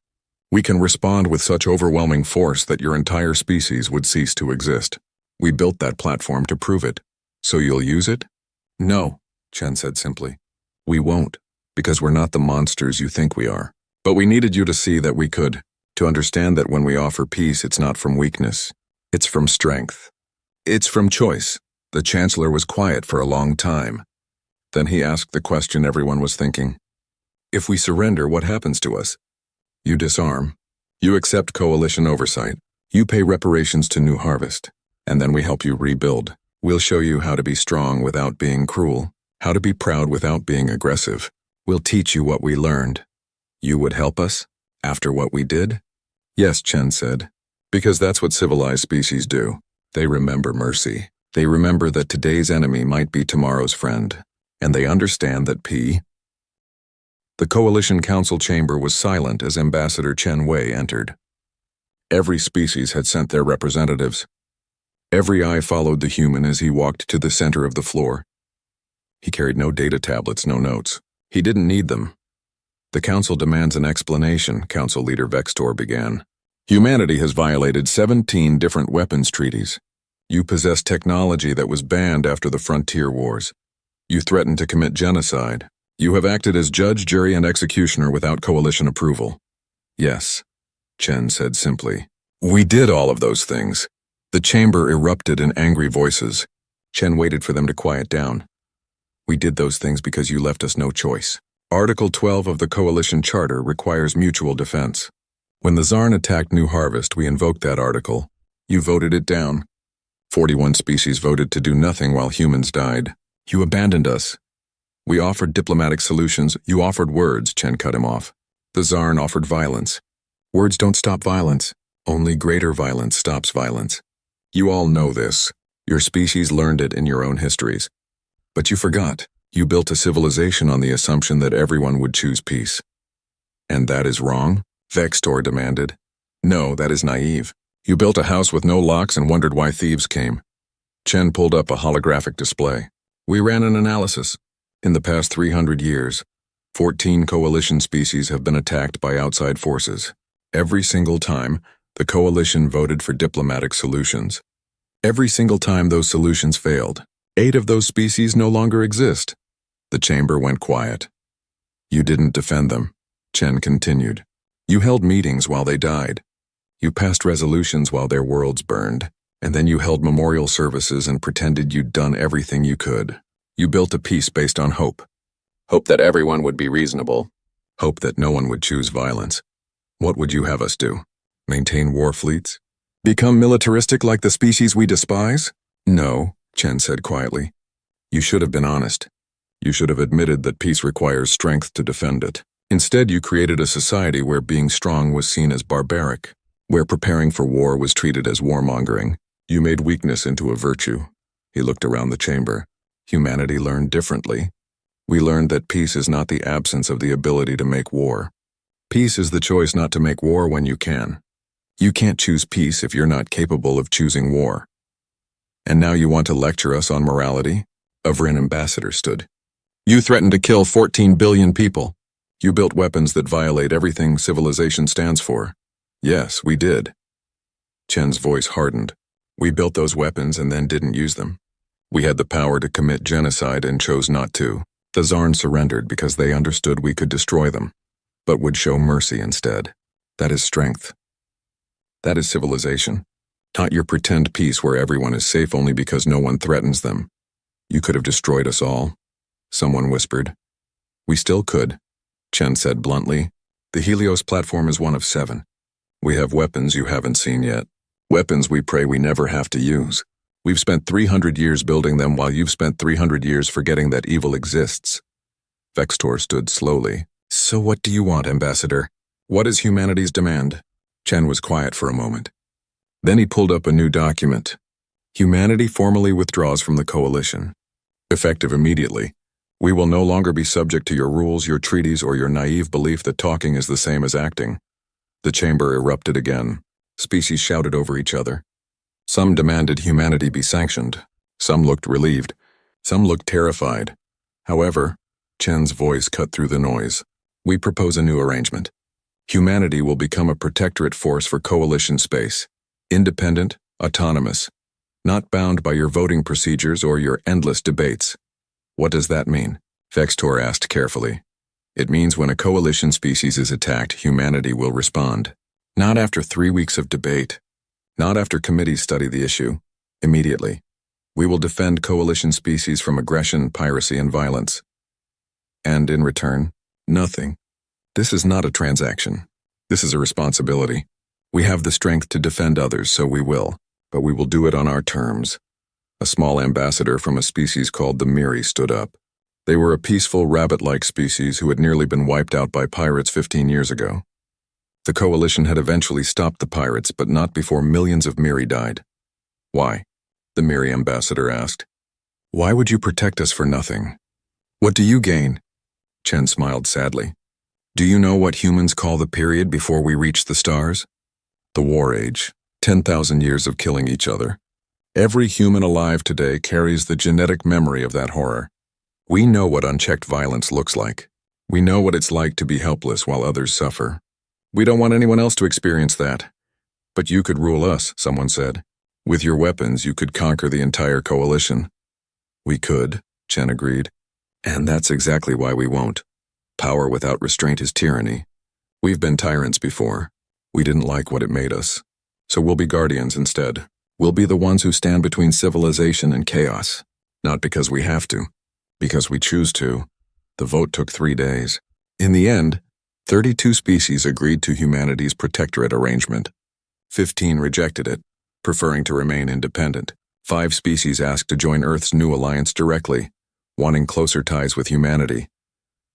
We can respond with such overwhelming force that your entire species would cease to exist. We built that platform to prove it. So you'll use it? No, Chen said simply. We won't, because we're not the monsters you think we are. But we needed you to see that we could, to understand that when we offer peace, it's not from weakness. It's from strength. It's from choice. The Chancellor was quiet for a long time. Then he asked the question everyone was thinking. If we surrender, what happens to us? You disarm. You accept coalition oversight. You pay reparations to New Harvest. And then we help you rebuild. We'll show you how to be strong without being cruel, how to be proud without being aggressive. We'll teach you what we learned. You would help us? After what we did? Yes, Chen said. Because that's what civilized species do. They remember mercy. They remember that today's enemy might be tomorrow's friend. And they understand that The Coalition Council chamber was silent as Ambassador Chen Wei entered. Every species had sent their representatives. Every eye followed the human as he walked to the center of the floor. He carried no data tablets, no notes. He didn't need them. The Council demands an explanation, Council Leader Vextor began. Humanity has violated 17 different weapons treaties. You possess technology that was banned after the Frontier Wars. You threatened to commit genocide. You have acted as judge, jury, and executioner without coalition approval. Yes, Chen said simply. We did all of those things. The chamber erupted in angry voices. Chen waited for them to quiet down. We did those things because you left us no choice. Article 12 of the Coalition Charter requires mutual defense. When the Zarn attacked New Harvest, we invoked that article. You voted it down. 41 species voted to do nothing while humans died. You abandoned us. We offered diplomatic solutions. You offered words, Chen cut him off. The Zarn offered violence. Words don't stop violence. Only greater violence stops violence. You all know this. Your species learned it in your own histories. But you forgot. You built a civilization on the assumption that everyone would choose peace. And that is wrong? Vextor demanded. No, that is naive. You built a house with no locks and wondered why thieves came. Chen pulled up a holographic display. We ran an analysis. In the past 300 years, 14 coalition species have been attacked by outside forces. Every single time, the coalition voted for diplomatic solutions. Every single time those solutions failed, 8 of those species no longer exist. The chamber went quiet. You didn't defend them, Chen continued. You held meetings while they died. You passed resolutions while their worlds burned, and then you held memorial services and pretended you'd done everything you could. You built a peace based on hope. Hope that everyone would be reasonable. Hope that no one would choose violence. What would you have us do? Maintain war fleets? Become militaristic like the species we despise? No, Chen said quietly. You should have been honest. You should have admitted that peace requires strength to defend it. Instead, you created a society where being strong was seen as barbaric, where preparing for war was treated as warmongering. You made weakness into a virtue. He looked around the chamber. Humanity learned differently. We learned that peace is not the absence of the ability to make war. Peace is the choice not to make war when you can. You can't choose peace if you're not capable of choosing war. And now you want to lecture us on morality? A Vrin ambassador stood. You threatened to kill 14 billion people. You built weapons that violate everything civilization stands for. Yes, we did. Chen's voice hardened. We built those weapons and then didn't use them. We had the power to commit genocide and chose not to. The Zarn surrendered because they understood we could destroy them, but would show mercy instead. That is strength. That is civilization. Not your pretend peace where everyone is safe only because no one threatens them. You could have destroyed us all. Someone whispered. We still could, Chen said bluntly. The Helios platform is one of 7. We have weapons you haven't seen yet. Weapons we pray we never have to use. We've spent 300 years building them while you've spent 300 years forgetting that evil exists. Vextor stood slowly. So what do you want, Ambassador? What is humanity's demand? Chen was quiet for a moment. Then he pulled up a new document. Humanity formally withdraws from the coalition. Effective immediately. We will no longer be subject to your rules, your treaties, or your naive belief that talking is the same as acting. The chamber erupted again. Species shouted over each other. Some demanded humanity be sanctioned. Some looked relieved. Some looked terrified. However, Chen's voice cut through the noise. We propose a new arrangement. Humanity will become a protectorate force for coalition space. Independent, autonomous, not bound by your voting procedures or your endless debates. What does that mean? Vextor asked carefully. It means when a coalition species is attacked, humanity will respond. Not after 3 weeks of debate. Not after committees study the issue. Immediately. We will defend coalition species from aggression, piracy, and violence. And in return, nothing. This is not a transaction. This is a responsibility. We have the strength to defend others, so we will. But we will do it on our terms. A small ambassador from a species called the Miri stood up. They were a peaceful, rabbit-like species who had nearly been wiped out by pirates 15 years ago. The coalition had eventually stopped the pirates, but not before millions of Miri died. Why? The Miri ambassador asked. Why would you protect us for nothing? What do you gain? Chen smiled sadly. Do you know what humans call the period before we reach the stars? The War Age. 10,000 years of killing each other. Every human alive today carries the genetic memory of that horror. We know what unchecked violence looks like. We know what it's like to be helpless while others suffer. We don't want anyone else to experience that. But you could rule us, someone said. With your weapons, you could conquer the entire coalition. We could, Chen agreed. And that's exactly why we won't. Power without restraint is tyranny. We've been tyrants before. We didn't like what it made us. So we'll be guardians instead. We'll be the ones who stand between civilization and chaos. Not because we have to. Because we choose to. The vote took 3 days. In the end, 32 species agreed to humanity's protectorate arrangement. 15 rejected it, preferring to remain independent. 5 species asked to join Earth's new alliance directly, wanting closer ties with humanity.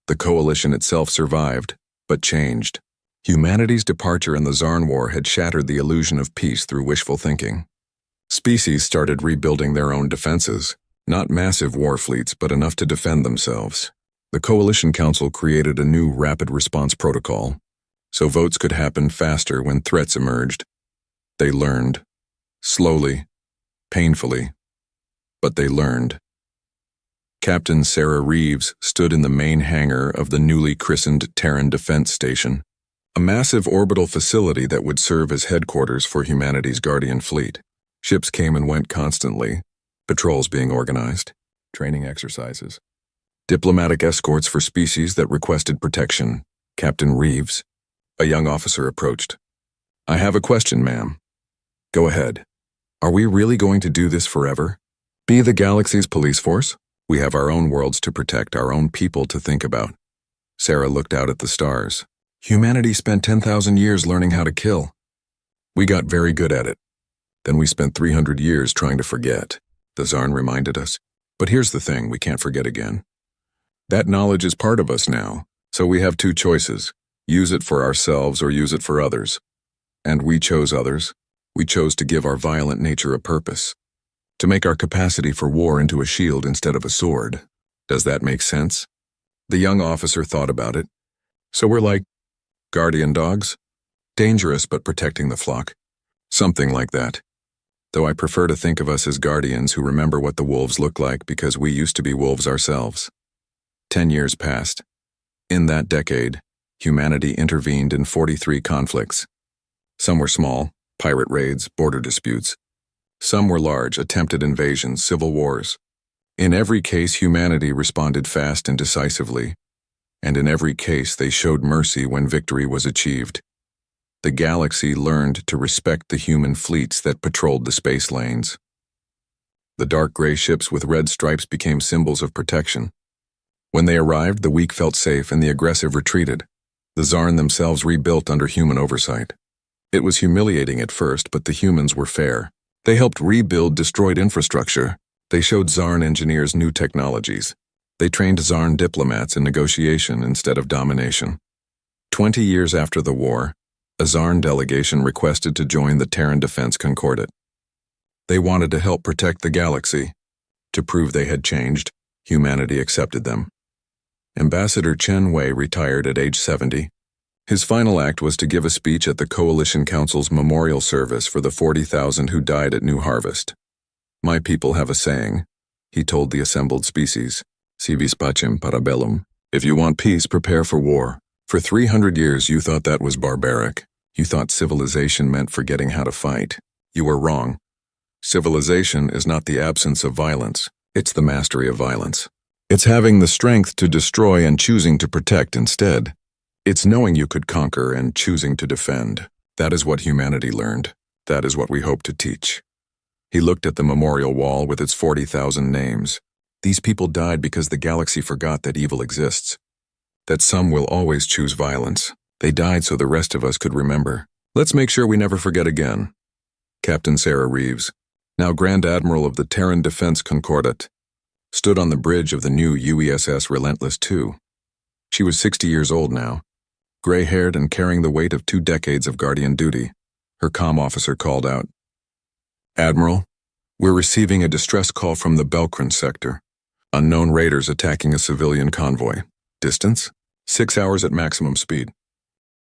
The coalition itself survived, but changed. Humanity's departure in the Zarn War had shattered the illusion of peace through wishful thinking. Species started rebuilding their own defenses, not massive war fleets, but enough to defend themselves. The Coalition Council created a new rapid response protocol, so votes could happen faster when threats emerged. They learned. Slowly, painfully, but they learned. Captain Sarah Reeves stood in the main hangar of the newly christened Terran Defense Station, a massive orbital facility that would serve as headquarters for humanity's Guardian fleet. Ships came and went constantly, patrols being organized, training exercises, diplomatic escorts for species that requested protection. Captain Reeves, a young officer, approached. I have a question, ma'am. Go ahead. Are we really going to do this forever? Be the galaxy's police force? We have our own worlds to protect, our own people to think about. Sarah looked out at the stars. Humanity spent 10,000 years learning how to kill. We got very good at it. Then we spent 300 years trying to forget, the Zarn reminded us. But here's the thing, we can't forget again. That knowledge is part of us now, so we have 2 choices. Use it for ourselves or use it for others. And we chose others. We chose to give our violent nature a purpose. To make our capacity for war into a shield instead of a sword. Does that make sense? The young officer thought about it. So we're like guardian dogs? Dangerous but protecting the flock. Something like that. Though I prefer to think of us as guardians who remember what the wolves look like because we used to be wolves ourselves. 10 years passed. In that decade, humanity intervened in 43 conflicts. Some were small, pirate raids, border disputes. Some were large, attempted invasions, civil wars. In every case, humanity responded fast and decisively. And in every case, they showed mercy when victory was achieved. The galaxy learned to respect the human fleets that patrolled the space lanes. The dark gray ships with red stripes became symbols of protection. When they arrived, the weak felt safe and the aggressive retreated. The Zarn themselves rebuilt under human oversight. It was humiliating at first, but the humans were fair. They helped rebuild destroyed infrastructure. They showed Zarn engineers new technologies. They trained Zarn diplomats in negotiation instead of domination. 20 years after the war, a Zarn delegation requested to join the Terran Defense Concordat. They wanted to help protect the galaxy. To prove they had changed, humanity accepted them. Ambassador Chen Wei retired at age 70. His final act was to give a speech at the Coalition Council's memorial service for the 40,000 who died at New Harvest. My people have a saying, he told the assembled species. Si vis pacem para bellum. If you want peace, prepare for war. For 300 years, you thought that was barbaric. You thought civilization meant forgetting how to fight. You were wrong. Civilization is not the absence of violence. It's the mastery of violence. It's having the strength to destroy and choosing to protect instead. It's knowing you could conquer and choosing to defend. That is what humanity learned. That is what we hope to teach. He looked at the memorial wall with its 40,000 names. These people died because the galaxy forgot that evil exists. That some will always choose violence. They died so the rest of us could remember. Let's make sure we never forget again. Captain Sarah Reeves, now Grand Admiral of the Terran Defense Concordat, stood on the bridge of the new UESS Relentless II. She was 60 years old now, gray-haired and carrying the weight of 2 decades of Guardian duty. Her comm officer called out, "Admiral, we're receiving a distress call from the Belkran sector. Unknown raiders attacking a civilian convoy. Distance? 6 hours at maximum speed."